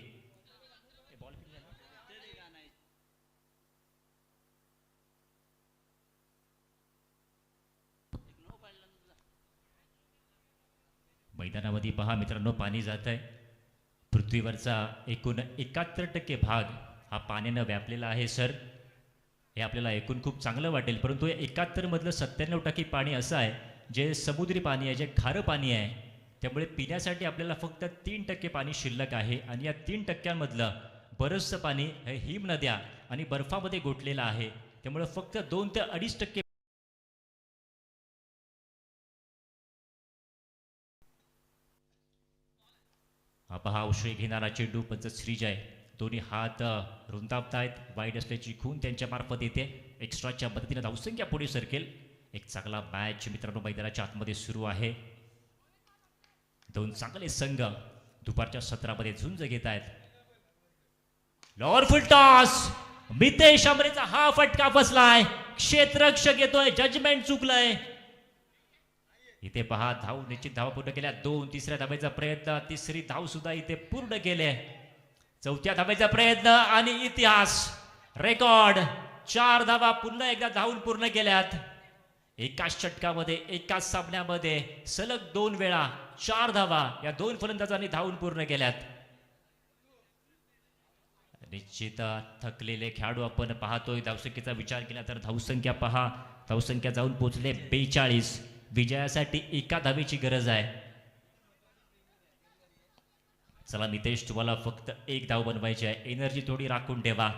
मैदानामध्ये पहा मित्रांनो पाणी जात आहे. पृथ्वीवरचा एकूण 71% भाग हा पाण्यानं व्यापलेला आहे सर. हे आपल्याला ऐकून खूप चांगलं वाटेल, परंतु 71 मधलं 97% पाणी असं आहे जे समुद्री पाणी आहे, जे खारं पाणी आहे. त्यामुळे पिण्यासाठी आपल्याला फक्त 3% पाणी शिल्लक आहे, आणि या 3%मधलं बरंचसं पाणी हे हिमनद्या आणि बर्फामध्ये गोठलेलं आहे. त्यामुळे फक्त 2 ते 2.5% हा पहा अवश्य घेणारा चेंडू पंच श्रीजय. दोन्ही हात रुंदावतायत. वाईड असल्याची खून त्यांच्या मार्फत येते. एक्स्ट्राच्या मदतीने धावसंख्या पुढे सरकेल. एक चांगला मॅच मित्रांनो मैदानाच्या आतमध्ये सुरू आहे. 2 चांगले संघ दुपारच्या सत्रामध्ये झुंज घेत आहेत. Lower full toss. मितेश आंबरेचा हा फटका बसलाय. क्षेत्ररक्षक येतोय, जजमेंट चुकलंय. इथे पहा धाव निश्चित धावा पूर्ण केल्या. 2 तिसऱ्या धावेचा प्रयत्न, तिसरी धाव सुद्धा इथे पूर्ण केले. 4थ्या धावेचा प्रयत्न आणि इतिहास रेकॉर्ड. 4 धावा पुन्हा एकदा धावून पूर्ण केल्यात. एकाच षटकामध्ये एकाच सामन्यामध्ये सलग 2 वेळा 4 धावा या 2 फलंदाजांनी धावून पूर्ण केल्यात. निश्चित थकलेले खेळाडू आपण पाहतोय. धावसंख्येचा विचार केला तर धावसंख्या पहा, धावसंख्या जाऊन पोहोचले 42. विजयासाठी 1 धावेची गरज आहे. चला नितेश, तुम्हाला फक्त 1 धाव बनवायची आहे. एनर्जी थोडी राखून ठेवा.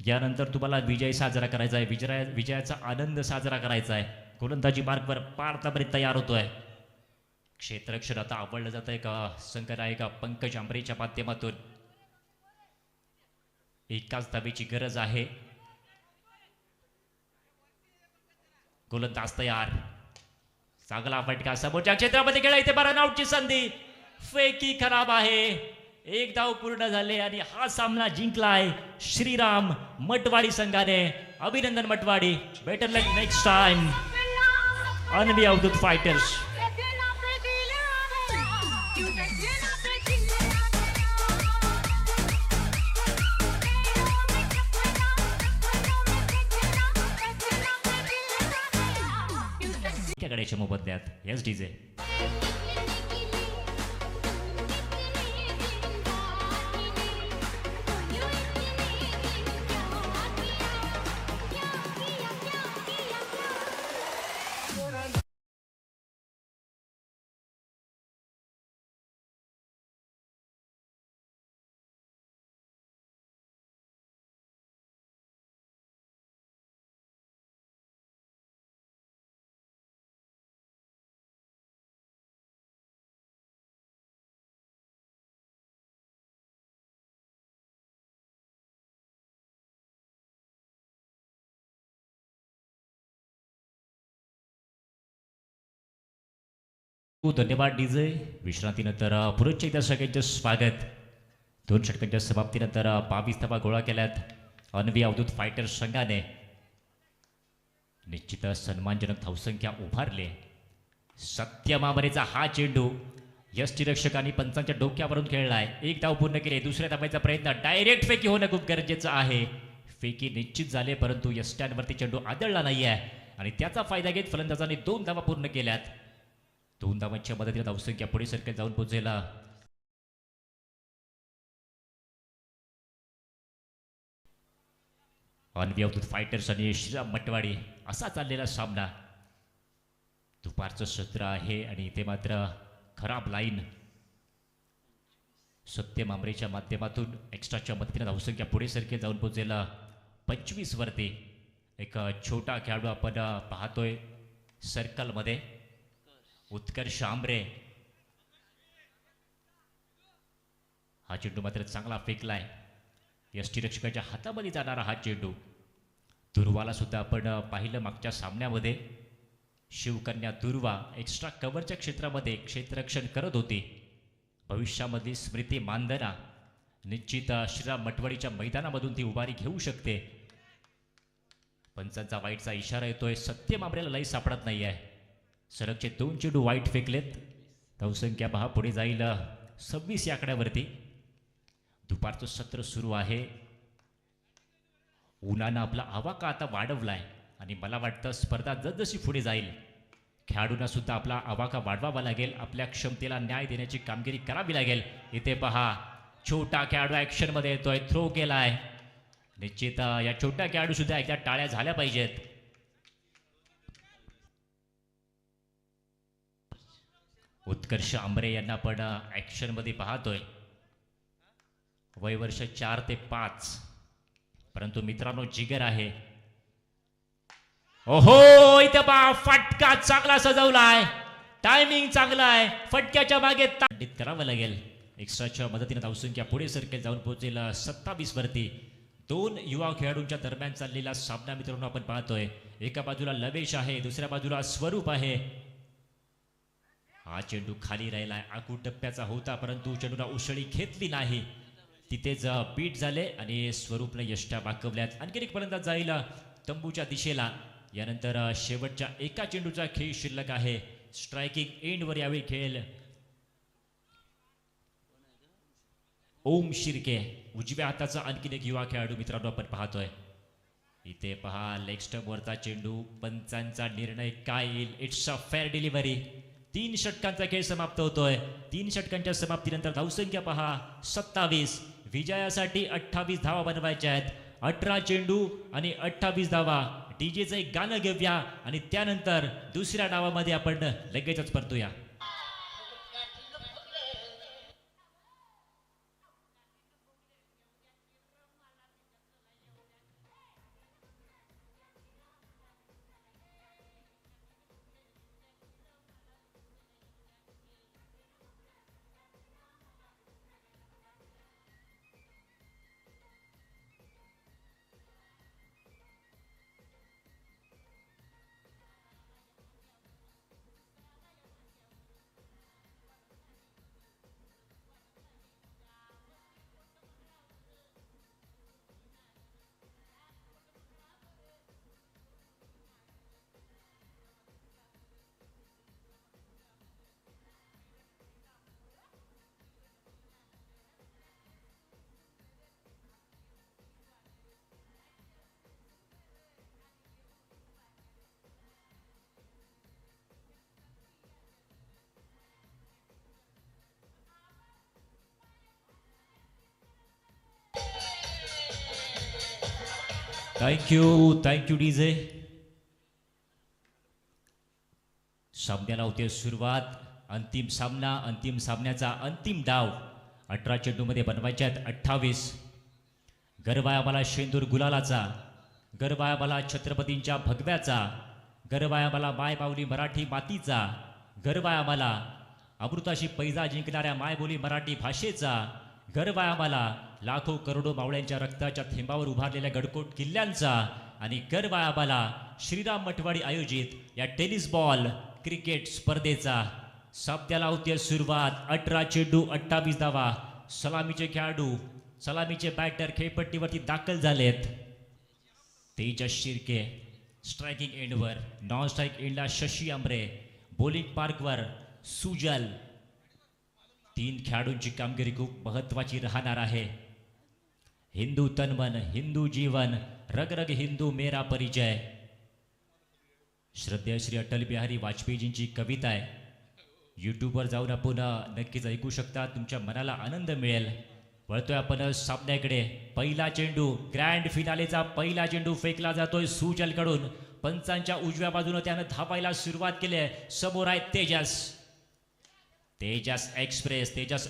यानंतर तुम्हाला विजय साजरा करायचा आहे. विजयाचा आनंद साजरा करायचा आहे. गोलंदाजी मार्गवर पारतांबरे तयार होतोय. क्षेत्ररक्षण आता आवडलं जात आहे का संघनायक पंकज आंबरेच्या माध्यमातून. 1 धावेची गरज आहे. गोलंदाज तयार. चांगला फटका समोरच्या क्षेत्रामध्ये गेला. इथे रन आउटची संधी. फेकी खराब आहे. 1 धाव पूर्ण झाले आणि हा सामना जिंकलाय श्रीराम मटवाडी संघाने. अभिनंदन मटवाडी. बेटर लक नेक्स्ट टाइम. अनवी अवधूत फायटर्स. गणेश मोबदल्यात SDJ. धन्यवाद डीजे. विश्रांतीनंतर पुरुष एकदा सगळ्यांचं स्वागत. 2 षटकांच्या समाप्तीनंतर 22 धावा गोळा केल्यात अन्वी अवधूत फायटर्स संघाने. निश्चितच सन्मानजनक धावसंख्या उभारली. सत्यमामरेचा हा चेंडू यष्टीरक्षकांनी पंचांच्या डोक्यावरून खेळलाय. 1 धाव पूर्ण केले. दुसऱ्या धावायचा प्रयत्न डायरेक्ट फेकी होणं खूप गरजेचं आहे. फेकी निश्चित झाले परंतु यष्ट्यांवरती चेंडू आदळला नाही आहे आणि त्याचा फायदा घेत फलंदाजांनी 2 धावा पूर्ण केल्यात. 2 धावांच्या मदतीने धावसंख्या पुढे सरकत जाऊन पोहोचेला. अन्वी अवधूत फायटर्स आणि श्रीराम मटवाडी असा चाललेला सामना. दुपारचं सत्र आहे आणि इथे मात्र खराब लाईन. सत्य मामरेच्या माध्यमातून एक्स्ट्राच्या मदतीने धावसंख्या पुढे सरके जाऊन पोहोचेला 25 वरती. एक छोटा खेळाडू आपण पाहतोय सर्कलमध्ये, उत्कर्ष आंबरे. हा चेंडू मात्र चांगला फेकलाय. यष्टीरक्षकाच्या हातामध्ये जाणारा हा चेंडू. दुर्वाला सुद्धा आपण पाहिलं मागच्या सामन्यामध्ये. शिवकन्या दुर्वा एक्स्ट्रा कव्हरच्या क्षेत्रामध्ये क्षेत्ररक्षण करत होती. भविष्यामधली स्मृती मानधना निश्चित श्रीराम मटवाडीच्या मैदानामधून ती उभारी घेऊ शकते. पंचांचा वाईटचा इशारा येतोय. सत्य मामरेला लई सापडत नाही आहे. सलगचे 2 चेंडू वाईट फेकलेत. धावसंख्या पहा पुढे जाईल 26 या आकड्यावरती. दुपारचं सत्र सुरू आहे. उन्हानं आपला आवाका आता वाढवलाय आणि मला वाटतं स्पर्धा जसजशी पुढे जाईल खेळाडूंना सुद्धा आपला आवाका वाढवावा लागेल. आपल्या क्षमतेला न्याय देण्याची कामगिरी करावी लागेल. इथे पहा छोटा खेळाडू ॲक्शनमध्ये येतोय. थ्रो केलाय. निश्चित या छोट्या खेळाडू सुद्धा एकदा टाळ्या झाल्या पाहिजेत. उत्कर्ष आंबरे यांना पण ॲक्शनमध्ये पाहतोय. वय वर्ष 4 ते 5, परंतु मित्रांनो जिगर आहे. ओहो इथे पहा फटका चांगला सजवलाय. टायमिंग चांगला आहे. फटक्याच्या मागे तांडित करावं लागेल. एक्स्ट्राच्या मदतीने धावसंख्या पुढे सरकेल जाऊन पोहोचेल 27 वरती. 2 युवा खेळाडूंच्या दरम्यान चाललेला सामना मित्रांनो आपण पाहतोय. एका बाजूला लवेश आहे, दुसऱ्या बाजूला स्वरूप आहे. हा चेंडू खाली राहिलाय. आखू टप्प्याचा होता परंतु चेंडूला उसळी घेतली नाही. तिथेच बीट झाले आणि स्वरूपने यष्ट्या वाकवल्यात. आणखी एक फलंदाज जाईल तंबूच्या दिशेला. यानंतर शेवटच्या एका चेंडूचा खेळ शिल्लक आहे. स्ट्रायकिंग एंडवर यावेळी खेळ ओम शिर्के. उजव्या हाताचा आणखीन एक युवा खेळाडू मित्रांनो आपण पाहतोय. इथे पहा लेग स्टंपवरचा चेंडू. पंचांचा निर्णय काय येईल? It's a fair delivery. 3 षटकांचा खेळ समाप्त होतोय. 3 षटकांच्या समाप्तीनंतर धावसंख्या पहा 27. विजयासाठी 28 धावा बनवायच्या आहेत. 18 चेंडू आणि 28 धावा. डीजेचं एक गाणं घेऊया आणि त्यानंतर दुसऱ्या डावामध्ये आपण लगेचच परतूया. Thank you DJ. सामन्याला होते सुरुवात. अंतिम सामना, अंतिम सामन्याचा अंतिम डाव. 18 चेंडूमध्ये बनवायचे आहेत 28. गर्व आहे आम्हाला शेंदूर गुलालाचा. गर्व आहे आम्हाला छत्रपतींच्या भगव्याचा. गर्व आहे आम्हाला मायबावली मराठी मातीचा. गर्व आहे आम्हाला अमृताशी पैजा जिंकणाऱ्या मायबोली मराठी भाषेचा. गर्व आहे आम्हाला लाखो करोडो मावळ्यांच्या रक्ताच्या थेंबावर उभारलेल्या गडकोट किल्ल्यांचा. आणि गर्व आहे आम्हाला श्रीराम मटवाडी आयोजित या टेनिस बॉल क्रिकेट स्पर्धेचा. सामन्याला होते सुरुवात. 18 चेंडू 28 धावा. सलामीचे खेळाडू, सलामीचे बॅटर खेळपट्टीवरती दाखल झालेत. तेजस शिर्के स्ट्रायकिंग एंडवर, नॉन स्ट्राईक एंडला शशी आंबरे, बॉलिंग पार्कवर सुजल. 3 खेळाडूंची कामगिरी खूप महत्वाची राहणार आहे. हिंदू तनमन, हिंदू जीवन, रग रग हिंदू मेरा परिचय. श्रद्धेय श्री अटल बिहारी वाजपेयीजींची कविता आहे. यूट्यूबवर जाऊन आपण नक्कीच ऐकू शकता. तुमच्या मनाला आनंद मिळेल. वळतोय आपण सामन्याकडे. पहिला चेंडू, ग्रँड फिनालेचा पहिला चेंडू फेकला जातोय सुजलकडून. पंचांच्या उजव्या बाजूने त्यानं धावायला सुरुवात केली आहे. समोर आहे तेजस. तेजस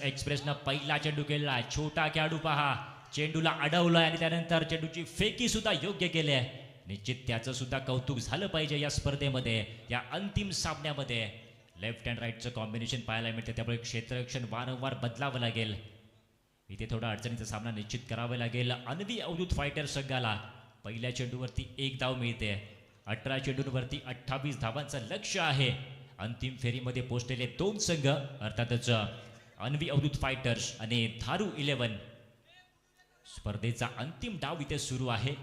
एक्सप्रेसनं पहिला चेंडू केलेला आहे. छोटा खेळाडू पहा, चेंडूला अडवलाय आणि त्यानंतर चेंडूची फेकी सुद्धा योग्य केली आहे. निश्चित त्याचं सुद्धा कौतुक झालं पाहिजे या स्पर्धेमध्ये, या अंतिम सामन्यामध्ये. लेफ्ट अँड राईटचं कॉम्बिनेशन पाहायला मिळते, त्यामुळे क्षेत्ररक्षण वारंवार बदलावं लागेल. इथे थोडा अडचणीचा सामना निश्चित करावा लागेल. अन्वी अवधूत फायटर संघाला पहिल्या चेंडूवरती 1 धाव मिळते. 18 चेंडूंवरती 28 धावांचं लक्ष आहे. अंतिम फेरीमध्ये पोहोचलेले 2 संघ, अर्थातच अन्वी अवधूत फायटर्स आणि धारू 11. स्पर्धेचा अंतिम डाव इथे सुरू आहे.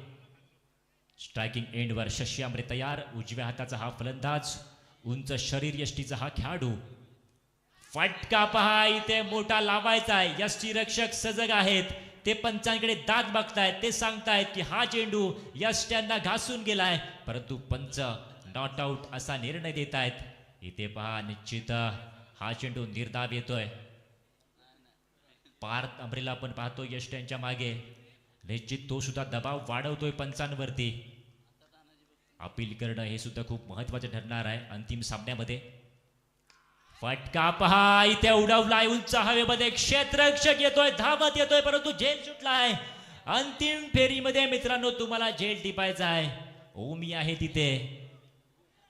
स्ट्रायकिंग एंडवर शशी आंबरे तयार. उजव्या हाताचा हा फलंदाज, उंच शरीर यष्टीचा हा खेळाडू. फटका पहा, इथे मोठा लावायचा आहे. यष्टीरक्षक सजग आहेत. ते पंचांकडे दाद बघतायत. ते सांगतायत की हा चेंडू यष्ट्यांना घासून गेलाय, परंतु पंच नॉट आउट असा निर्णय देत आहेत. इथे पहा, निश्चित हा चेंडू निर्धाव येतोय. पार्थ अमरेला आपण पाहतो यष्ट्यांच्या मागे. निश्चित तो सुद्धा दबाव वाढवतोय पंचांवरती. अपील करणं हे सुद्धा खूप महत्वाचं ठरणार आहे अंतिम सामन्यामध्ये. फटका पहा, इथे उडवलाय उंच हवेमध्ये. क्षेत्ररक्षक येतोय, धावत येतोय, परंतु झेल सुटलाय. अंतिम फेरीमध्ये मित्रांनो तुम्हाला झेल टिपायचा आहे. ओमी आहे तिथे.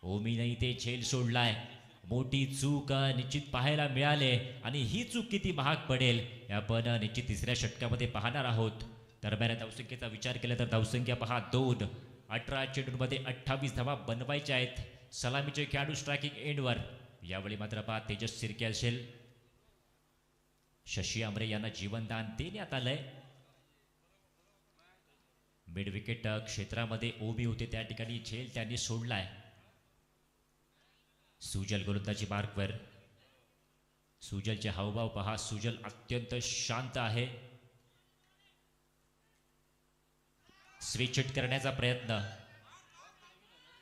ओमीने इथे झेल सोडलाय. मोठी चूक निश्चित पाहायला मिळाले आणि ही चूक किती महाग पडेल हे आपण निश्चित तिसऱ्या षटकामध्ये पाहणार आहोत. दरम्यान धावसंख्येचा विचार केला तर धावसंख्या पहा 2. 18 चेंडूंमध्ये 28 धावा बनवायच्या आहेत. सलामीचे खेळाडू स्ट्रायकिंग एंडवर. यावेळी मात्र पहा तेजस शिर्के असेल. शशी आंबरे यांना जीवनदान देण्यात आलंय. मिड विकेट क्षेत्रामध्ये ओमी होते, त्या ठिकाणी झेल त्यांनी सोडलाय. सुजल गोलंदाजी मार्कवर. सुजलचे हावभाव पहा. सुजल अत्यंत शांत आहे. स्विच हिट करण्याचा प्रयत्न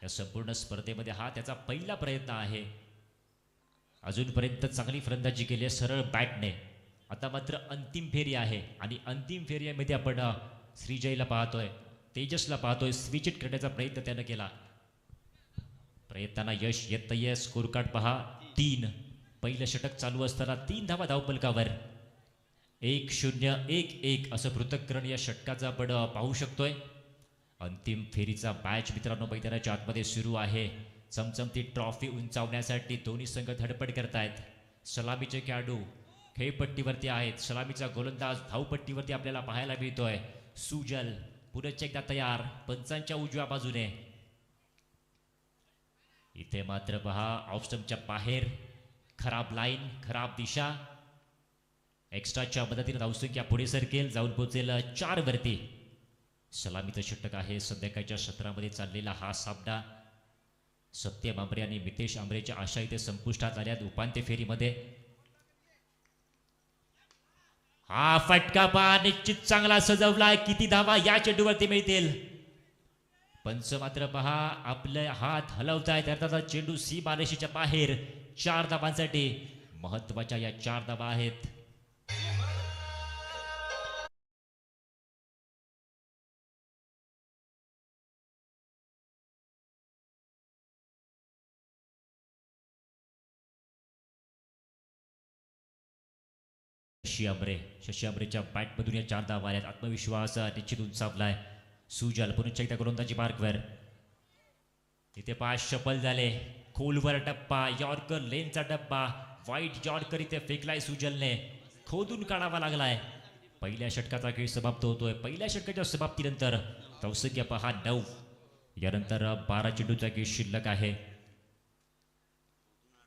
या संपूर्ण स्पर्धेमध्ये हा त्याचा पहिला प्रयत्न आहे. अजूनपर्यंत चांगली फलंदाजी केली आहे सरळ बॅटने. आता मात्र अंतिम फेरी आहे आणि अंतिम फेरीमध्ये आपण श्रीजयला पाहतोय, तेजसला पाहतोय. स्विच हिट करण्याचा प्रयत्न त्यानं केला. प्रयत्नांना यश येत नाहीये. स्कोर कार्ड पहा 3. पहिलं षटक चालू असताना 3 धावा धावफलकावर. 1-0-1-1 असं पृथक्करण या षटकाचं आपण पाहू शकतोय. अंतिम फेरीचा मॅच मित्रांनो मैदानाच्या आतमध्ये सुरू आहे. चमचमती ट्रॉफी उंचावण्यासाठी दोन्ही संघ धडपड करतायत. सलामीचे खेळाडू खेळपट्टीवरती आहेत. सलामीचा गोलंदाज धावपट्टीवरती आपल्याला पाहायला मिळतोय. सुजल पुनश्च एकदा तयार पंचांच्या उजव्या बाजूने. इथे मात्र पहा ऑफस्टंपच्या बाहेर खराब लाईन, खराब दिशा. एक्स्ट्राच्या मदतीने धावसंख्या पुढे सरकेल, जाऊन पोहोचेल 4 वरती. सलामीचं षटक आहे. संध्याकाळच्या सत्रामध्ये चाललेला हा सामना सत्यम आंबरे आणि मितेश आंबरेच्या आशा इथे संपुष्टात आल्यात उपांत्य फेरीमध्ये. हा फटका पहा, निश्चित चांगला सजवलाय. किती धावा या चेंडूवरती मिळतील? पंच मात्र पहा आपले हात हलवतायत. अर्थात चेंडू सीमारेषेच्या बाहेर. 4 धावांसाठी महत्वाच्या या 4 धावा आहेत. शशी आंबरेच्या बॅटमधून या 4 धावा आल्यात. आत्मविश्वास निश्चित उंचावलाय. सुजल पुनश्च एकदा गोलंदाजी मार्कवर. इथे 5 शफल झाले. खोलवर टप्पा, यॉर्कर लेनचा डब्बा, वाईट यॉर्कर इथे फेकलाय सुजलने. खोदून काढावा लागलाय. पहिल्या षटकाचा खेळ समाप्त होतोय. पहिल्या षटकाच्या समाप्तीनंतर धावसंख्या पहा 9. यानंतर 12 चेंडूचा खेळ शिल्लक आहे.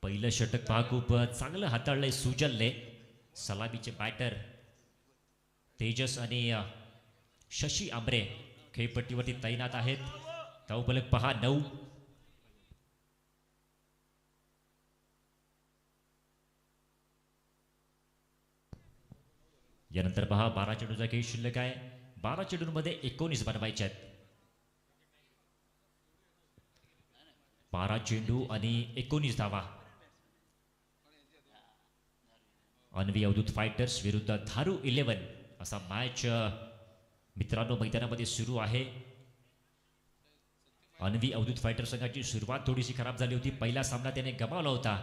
पहिलं षटक पहा खूप चांगलं हाताळलंय सुजलने. सलामीचे बॅटर तेजस आणि शशी आंबरे खेळपट्टीवरती तैनात आहेत. धावफलक पहा 9. यानंतर पहा 12 चेंडूचा खेळ शिल्लक आहे. 12 चेंडूंमध्ये 19 बनवायचे आहेत. 12 चेंडू आणि 19 धावा. अन्वी अवधूत फायटर्स विरुद्ध धारू 11 असा मॅच मित्रांनो मैदानामध्ये सुरू आहे. अन्वी अवधूत फायटर संघाची सुरुवात थोडीशी खराब झाली होती. पहिला सामना त्याने गमावला होता.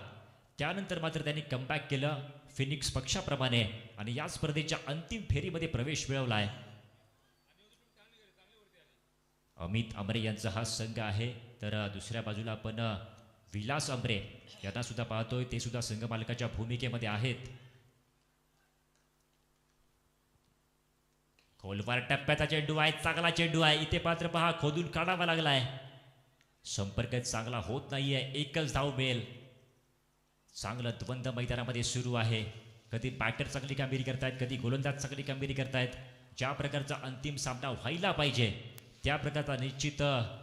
त्यानंतर मात्र त्यांनी कमबॅक केलं फिनिक्स पक्षाप्रमाणे आणि या स्पर्धेच्या अंतिम फेरीमध्ये प्रवेश मिळवला आहे. अमित आमरे यांचा हा संघ आहे. तर दुसऱ्या बाजूला आपण विलास आमरे यांना सुद्धा पाहतोय. ते सुद्धा संघ मालकाच्या भूमिकेमध्ये आहेत. खोलवार टप्प्याचा चेंडू आहे. चांगला चेंडू आहे. इथे पात्र पहा खोदून काढावा लागलाय. संपर्क चांगला होत नाहीये. एकच धाव मिळेल. चांगलं द्वंद्व मैदानामध्ये सुरू आहे. कधी बॅटर चांगली कामगिरी करतायत, कधी गोलंदाज चांगली कामगिरी करतायत. ज्या प्रकारचा अंतिम सामना व्हायला पाहिजे त्या प्रकारचा निश्चित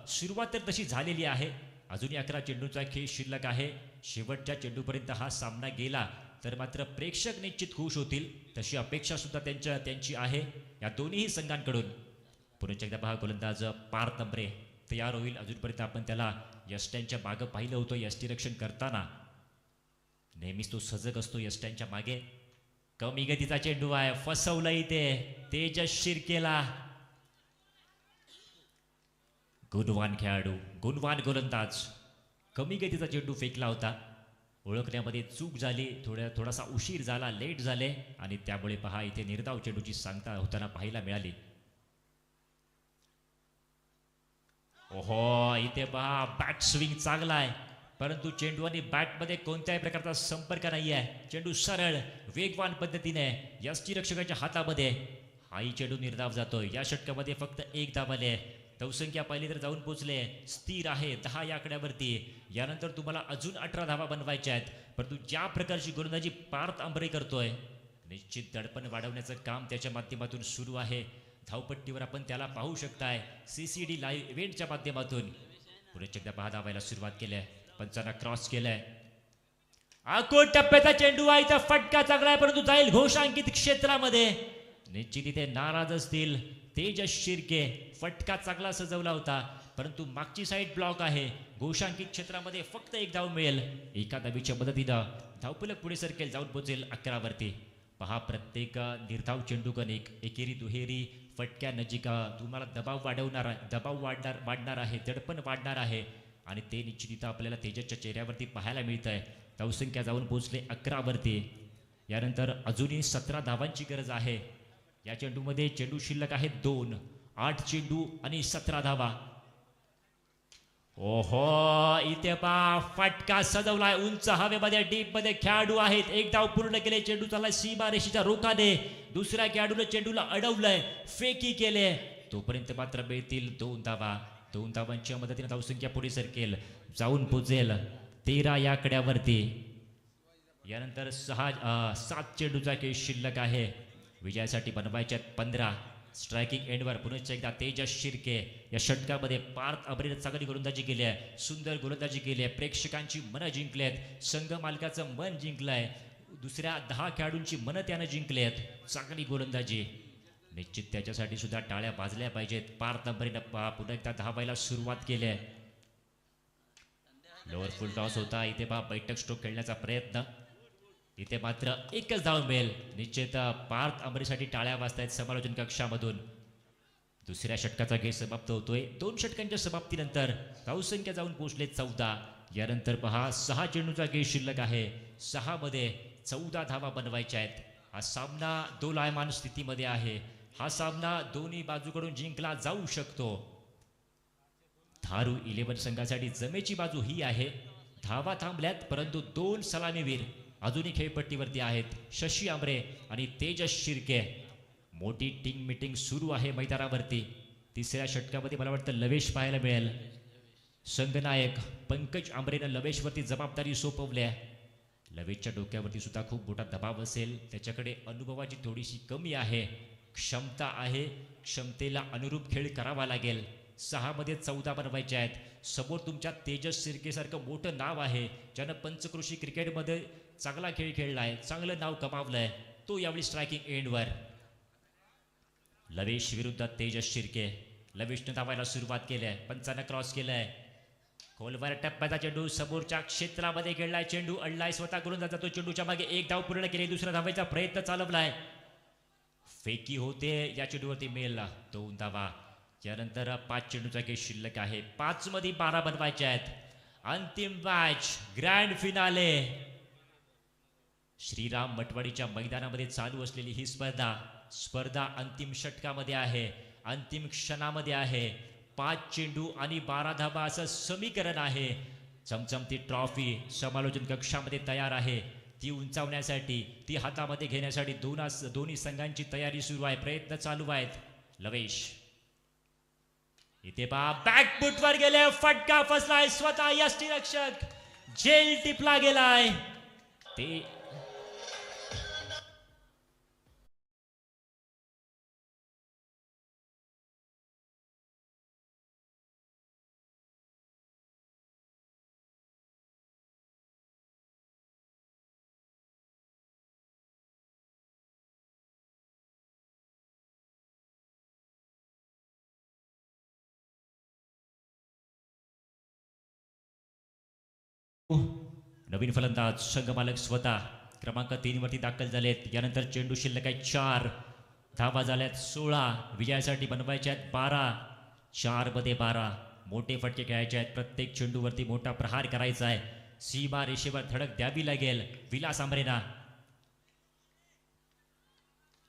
सुरुवात तर तशी झालेली आहे. अजूनही 11 चेंडूचा खेळ शिल्लक आहे. शेवटच्या चेंडूपर्यंत हा सामना गेला तर मात्र प्रेक्षक निश्चित खुश होतील. तशी अपेक्षा सुद्धा त्यांची आहे या दोन्ही संघांकडून. पुन्हा एकदा पहा गोलंदाज पार्थ आंबरे तयार होईल. अजूनपर्यंत आपण त्याला यष्ट्यांच्या मागे पाहिलं होतं. यष्टीरक्षण करताना नेहमीच तो सजग असतो यष्ट्यांच्या मागे. कमी गतीचा चेंडू आहे. फसवलं इथे तेजस शिर्केला. गुणवान खेळाडू, गुणवान गोलंदाज. कमी गतीचा चेंडू फेकला होता. ओळखण्यामध्ये चूक झाली. थोडासा उशीर झाला, लेट झाले आणि त्यामुळे पहा इथे निर्धाव चेंडूची सांगता होताना पाहायला मिळाली. ओहो, इथे पहा बॅट स्विंग चांगला आहे परंतु चेंडू आणि बॅटमध्ये कोणत्याही प्रकारचा संपर्क नाही आहे. चेंडू सरळ वेगवान पद्धतीने यष्टीरक्षकाच्या हातामध्ये. हाही चेंडू निर्धाव जातोय. या षटकामध्ये फक्त 1 धाव आले. धावसंख्या पाहिली तर जाऊन पोहोचले. स्थिर आहे 10 या आकड्यावरती. यानंतर तुम्हाला अजून 18 धावा बनवायच्या आहेत. परंतु ज्या प्रकारची गोलंदाजी पार्थ आंबरे करतोय निश्चित दडपण वाढवण्याचं काम त्याच्या माध्यमातून सुरू आहे. धावपट्टीवर आपण त्याला पाहू शकताय CCD लाईव्ह इव्हेंटच्या माध्यमातून. पुढे एकदा पहा धावायला सुरुवात केली आहे. पंचांना क्रॉस केलाय. आकोट टप्प्याचा चेंडू आहे. इथं फटका चांगला आहे परंतु जाईल घोषांकित क्षेत्रामध्ये. निश्चित इथे नाराज असतील तेजस शिर्के. फटका चांगला सजवला होता परंतु मागची साईड ब्लॉक आहे. घोषांकित क्षेत्रामध्ये फक्त 1 धाव मिळेल. एका धावीच्या मदतीनं धावफलक पुढे सरकेल, जाऊन पोहोचेल 11 वरती. पहा प्रत्येक निर्धाव चेंडू गणिक एकेरी दुहेरी फटक्या नजीक तुम्हाला दबाव वाढणार आहे. दडपण वाढणार आहे आणि ते निश्चित इथं आपल्याला तेजसच्या चेहऱ्यावरती पाहायला मिळत आहे. धावसंख्या जाऊन पोहोचले 11 वरती. यानंतर अजूनही 17 धावांची गरज आहे. या चेंडूमध्ये चेंडू शिल्लक आहे 2. 8 चेंडू आणि 17 धावा. ओहो, इथे पहा फटका सजवलाय उंच हवेमध्ये. डीप मध्ये खेळाडू आहेत. 1 धाव पूर्ण केले. चेंडू चाललाय सीमारेषेच्या रोखाने. दुसऱ्या खेळाडूने चेंडूला अडवलंय, फेकी केले. तोपर्यंत मात्र मिळतील 2 धावा. 2 धावांच्या मदतीने धावसंख्या पुढे सरकेल, जाऊन पोहोचेल 13 या आकड्यावरती. यानंतर 7 चेंडूचा खेळ शिल्लक आहे. विजयासाठी बनवायच्यात 15. स्ट्रायकिंग एंडवर पुन्हा एकदा तेजस शिर्के. या षटकामध्ये पार्थ आंबरेने चांगली गोलंदाजी केली आहे. सुंदर गोलंदाजी केली आहे. प्रेक्षकांची मनं जिंकली आहेत. संघ मालकाचं मन जिंकलंय. दुसऱ्या 10 खेळाडूंची मनं त्यानं जिंकली आहेत. चांगली गोलंदाजी. निश्चित त्याच्यासाठी सुद्धा टाळ्या वाजल्या पाहिजेत. पार्थ आंबरेने पुन्हा एकदा धावायला सुरुवात केली आहे. लोअर फुल टॉस होता. इथे पहा बैठक स्ट्रोक खेळण्याचा प्रयत्न. इथे मात्र 1च धाव मिळेल. निश्चित पार्थ आंबरेसाठी टाळ्या वाजतायत समालोचन कक्षामधून. दुसऱ्या षटकाचा खेळ समाप्त होतोय. 2 षटकांच्या समाप्तीनंतर धावसंख्या जाऊन पोहोचले 14. यानंतर पहा 6 चेंडूचा खेळ शिल्लक आहे. 6 मध्ये 14 धावा बनवायच्या आहेत. हा सामना दोलायमान स्थितीमध्ये आहे. हा सामना दोन्ही बाजूकडून जिंकला जाऊ शकतो. धारू 11 संघासाठी जमेची बाजू ही आहे. धावा थांबल्यात परंतु 2 सलामीवीर अजूनही खेळपट्टीवरती आहेत. शशी आंबरे आणि तेजस शिर्के. मोठी टीम मीटिंग सुरू आहे मैदानावरती. तिसऱ्या षटकामध्ये मला वाटतं लवेश पाहायला मिळेल. संघनायक पंकज आंबरेनं लवेशवरती जबाबदारी सोपवली आहे. लवेशच्या डोक्यावरती सुद्धा खूप मोठा दबाव असेल. त्याच्याकडे अनुभवाची थोडीशी कमी आहे, क्षमता आहे. क्षमतेला अनुरूप खेळ करावा लागेल. 6 मध्ये 14 बनवायचे आहेत. समोर तुमच्या तेजस शिर्केसारखं मोठं नाव आहे, ज्यानं पंचक्रोशी क्रिकेटमध्ये चांगला खेळ खेळला आहे, चांगलं नाव कमावलं आहे. तो यावेळी स्ट्रायकिंग एंडवर. लवेश विरुद्ध तेजस शिर्के. लवेशनं धावायला सुरुवात केली आहे. पंचानं क्रॉस केलं आहे. खोलवर टप्प्याचा चेंडू समोरच्या क्षेत्रामध्ये खेळलाय. चेंडू अडलाय, स्वतः करून जातो. चेंडूच्या मागे एक धाव पूर्ण केली. दुसरा धावायचा प्रयत्न चालवलाय. फेकी होते या चेंडूवरती मेलला 2 धावा. त्यानंतर 5 चेंडूचा खेळ शिल्लक आहे. 5 मध्ये 12 बनवायचे आहेत. अंतिम मॅच, ग्रँड फिनाले. श्रीराम मटवाडीच्या मैदानामध्ये चालू असलेली ही स्पर्धा अंतिम षटकामध्ये आहे, अंतिम क्षणामध्ये आहे. 5 चेंडू आणि 12 धावा असं समीकरण आहे. चमचमती ट्रॉफी समालोचन कक्षामध्ये तयार आहे. ती उंचावण्यासाठी, ती हातामध्ये घेण्यासाठी दोन्ही संघांची तयारी सुरू आहे, प्रयत्न चालू आहेत. लवेश इथे पहा, बॅकफुटवर गेले, फटका फसलाय. स्वतः यष्टीरक्षक जेल टिपला गेलाय. ते नवीन फलंदाज संघमालक स्वतः क्रमांक 3 वरती दाखल झालेत. यानंतर चेंडू शिल्लक आहे 4. धावा झाल्यात 16. विजयासाठी बनवायचे आहेत 12. 4 मध्ये 12. मोठे फटके खेळायचे आहेत. प्रत्येक चेंडूवरती मोठा प्रहार करायचा आहे. सीमा रेषेवर धडक द्यावी लागेल. विलास आंबरेना.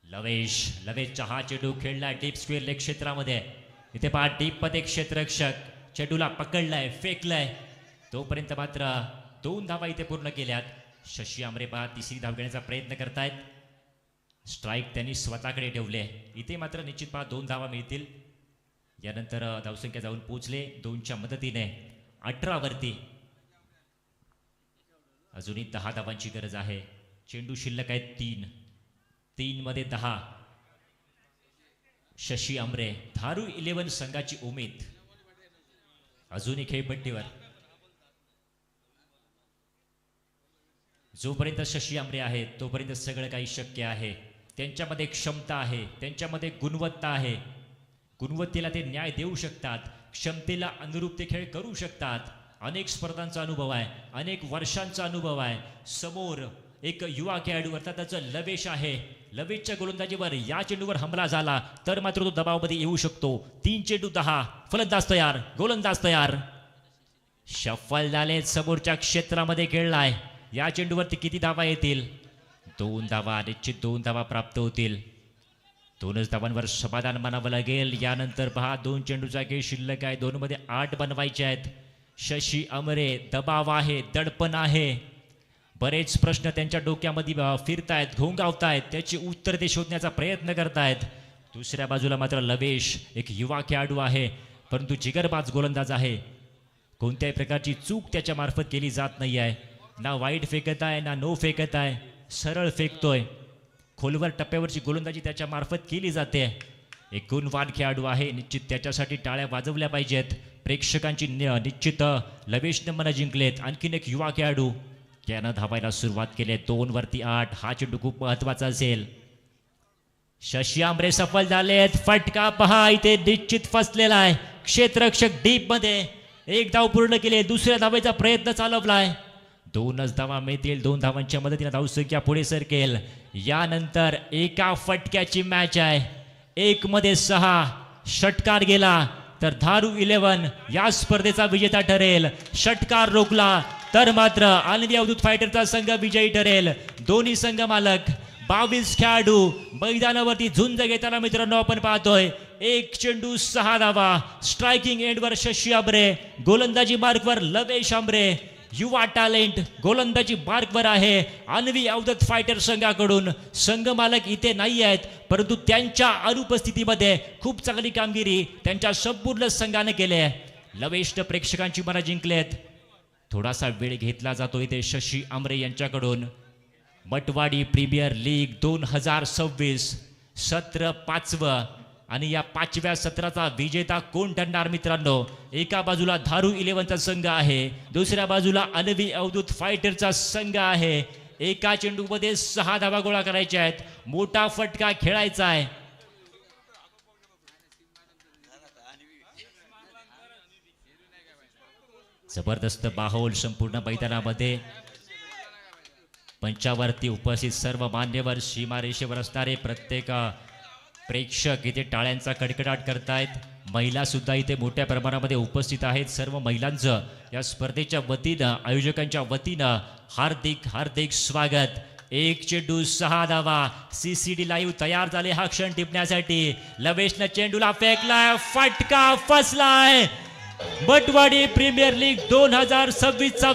लवेशचा हा चेंडू खेळला डीप स्क्वेअर लेग क्षेत्रामध्ये. इथे पहा, डीप मध्ये क्षेत्ररक्षक चेंडूला पकडलाय, फेकलाय. तोपर्यंत मात्र 2 धावा इथे पूर्ण केल्यात. शशी आमरे पहा, 3री धाव घेण्याचा प्रयत्न करतायत. स्ट्राईक त्यांनी स्वतःकडे ठेवले. इथे मात्र निश्चित पहा 2 धावा मिळतील. यानंतर धावसंख्या जाऊन पोहोचले 2च्या मदतीने 18 वरती. अजूनही 10 धावांची गरज आहे. चेंडू शिल्लक आहे 3 मध्ये 10. शशी आमरे, धारू 11 संघाची उमेद. अजूनही खेळपट्टीवर. जोपर्यंत शशी आमरे आहेत तोपर्यंत सगळं काही शक्य आहे. त्यांच्यामध्ये क्षमता आहे, त्यांच्यामध्ये गुणवत्ता आहे. गुणवत्तेला ते न्याय देऊ शकतात. क्षमतेला अनुरूप ते खेळ करू शकतात. अनेक स्पर्धांचा अनुभव आहे, अनेक वर्षांचा अनुभव आहे. समोर एक युवा खेळाडू अर्थातच लवेश आहे. लवेशच्या गोलंदाजीवर या चेंडूवर हमला झाला तर मात्र तो दबावामध्ये येऊ शकतो. 3 चेंडू 10. फलंदाज तयार, गोलंदाज तयार. शफल झाले, समोरच्या क्षेत्रामध्ये खेळलाय. या चेंडूवरती किती धावा येतील? 2 धावा. निश्चित 2 धावा प्राप्त होतील. 2च धावांवर समाधान मानावं लागेल. यानंतर पहा, 2 चेंडूचा खेळ शिल्लक आहे. 2 मध्ये 8 बनवायचे आहेत. शशी आमरे, दबाव आहे, दडपण आहे. बरेच प्रश्न त्यांच्या डोक्यामध्ये फिरतायत, घोंगावतायत. त्याची उत्तर ते शोधण्याचा प्रयत्न करतायत. दुसऱ्या बाजूला मात्र लवेश एक युवा खेळाडू आहे, परंतु जिगरबाज गोलंदाज आहे. कोणत्याही प्रकारची चूक त्याच्या मार्फत केली जात नाही आहे. ना वाईट फेकत आहे, ना नो फेकत आहे. सरळ फेकतोय. खोलवर टप्प्यावरची गोलंदाजी त्याच्या मार्फत केली जाते. एक गुणवान खेळाडू आहे. निश्चित त्याच्यासाठी टाळ्या वाजवल्या पाहिजेत. प्रेक्षकांची निश्चित लवेशनं मनं जिंकलेत. आणखीन एक युवा खेळाडू त्यानं धावायला सुरुवात केली. 2 वरती 8. हा चेंडू खूप महत्वाचा असेल. शशी आमरे सफल झालेत. फटका पहा, इथे निश्चित फसलेला आहे. क्षेत्ररक्षक डीप मध्ये 1 धाव पूर्ण केले. दुसऱ्या धावेचा प्रयत्न चालवलाय. 2च धावा मिळतील. 2 धावांच्या मदतीने धावसंख्या पुढे सरकेल. यानंतर एका फटक्याची मॅच आहे. 1 मध्ये 6. षटकार गेला तर धारू 11 या स्पर्धेचा विजेता ठरेल. षटकार रोखला तर मात्र आनंदी अवधूत फायटरचा संघ विजयी ठरेल. दोन्ही संघ मालक 22 खेळाडू मैदानावरती झुंज घेताना मित्रांनो आपण पाहतोय. 1 चेंडू 6 धावा. स्ट्रायकिंग एंडवर शशी आमरे, गोलंदाजी मार्कवर लवेश आमरे. युवा टॅलेंट गोलंदाजी मार्कवर आहे आनंदी अवधूत फायटर संघाकडून. संघ मालक इथे नाही आहेत, परंतु त्यांच्या अनुपस्थितीमध्ये खूप चांगली कामगिरी त्यांच्या संपूर्ण संघाने केली आहे. लवेष्ट प्रेक्षकांची मनं जिंकलेत. थोडासा वेळ घेतला जातो इथे शशी आमरे यांच्याकडून. मटवाडी प्रीमियर लीग 2026 सत्र 5वं आणि या 5व्या सत्राचा विजेता कोण ठरणार मित्रांनो? एका बाजूला धारू 11चा संघ आहे, दुसऱ्या बाजूला अलवी अवधूत फायटरचा संघ आहे. एका चेंडूमध्ये 6 धावा गोळा करायच्या आहेत. मोठा फटका खेळायचा आहे. जबरदस्त माहोल संपूर्ण मैदानामध्ये. मंचावरती उपस्थित सर्व मान्यवर, सीमारेषेवर असणारे प्रत्येक प्रेक्षक इथे टाळ्यांचा कडकडाट करतायत. महिला सुद्धा इथे मोठ्या प्रमाणामध्ये उपस्थित आहेत. सर्व महिलांचं या स्पर्धेच्या वतीनं, आयोजकांच्या वतीनं हार्दिक हार्दिक स्वागत. 1 चेंडू 6 धावा. CCD लाईव्ह तयार झाले हा क्षण टिपण्यासाठी. लवेशनं चेंडूला फेकलाय, फटका फसलाय. मटवाडी प्रीमियर लीग 2026चा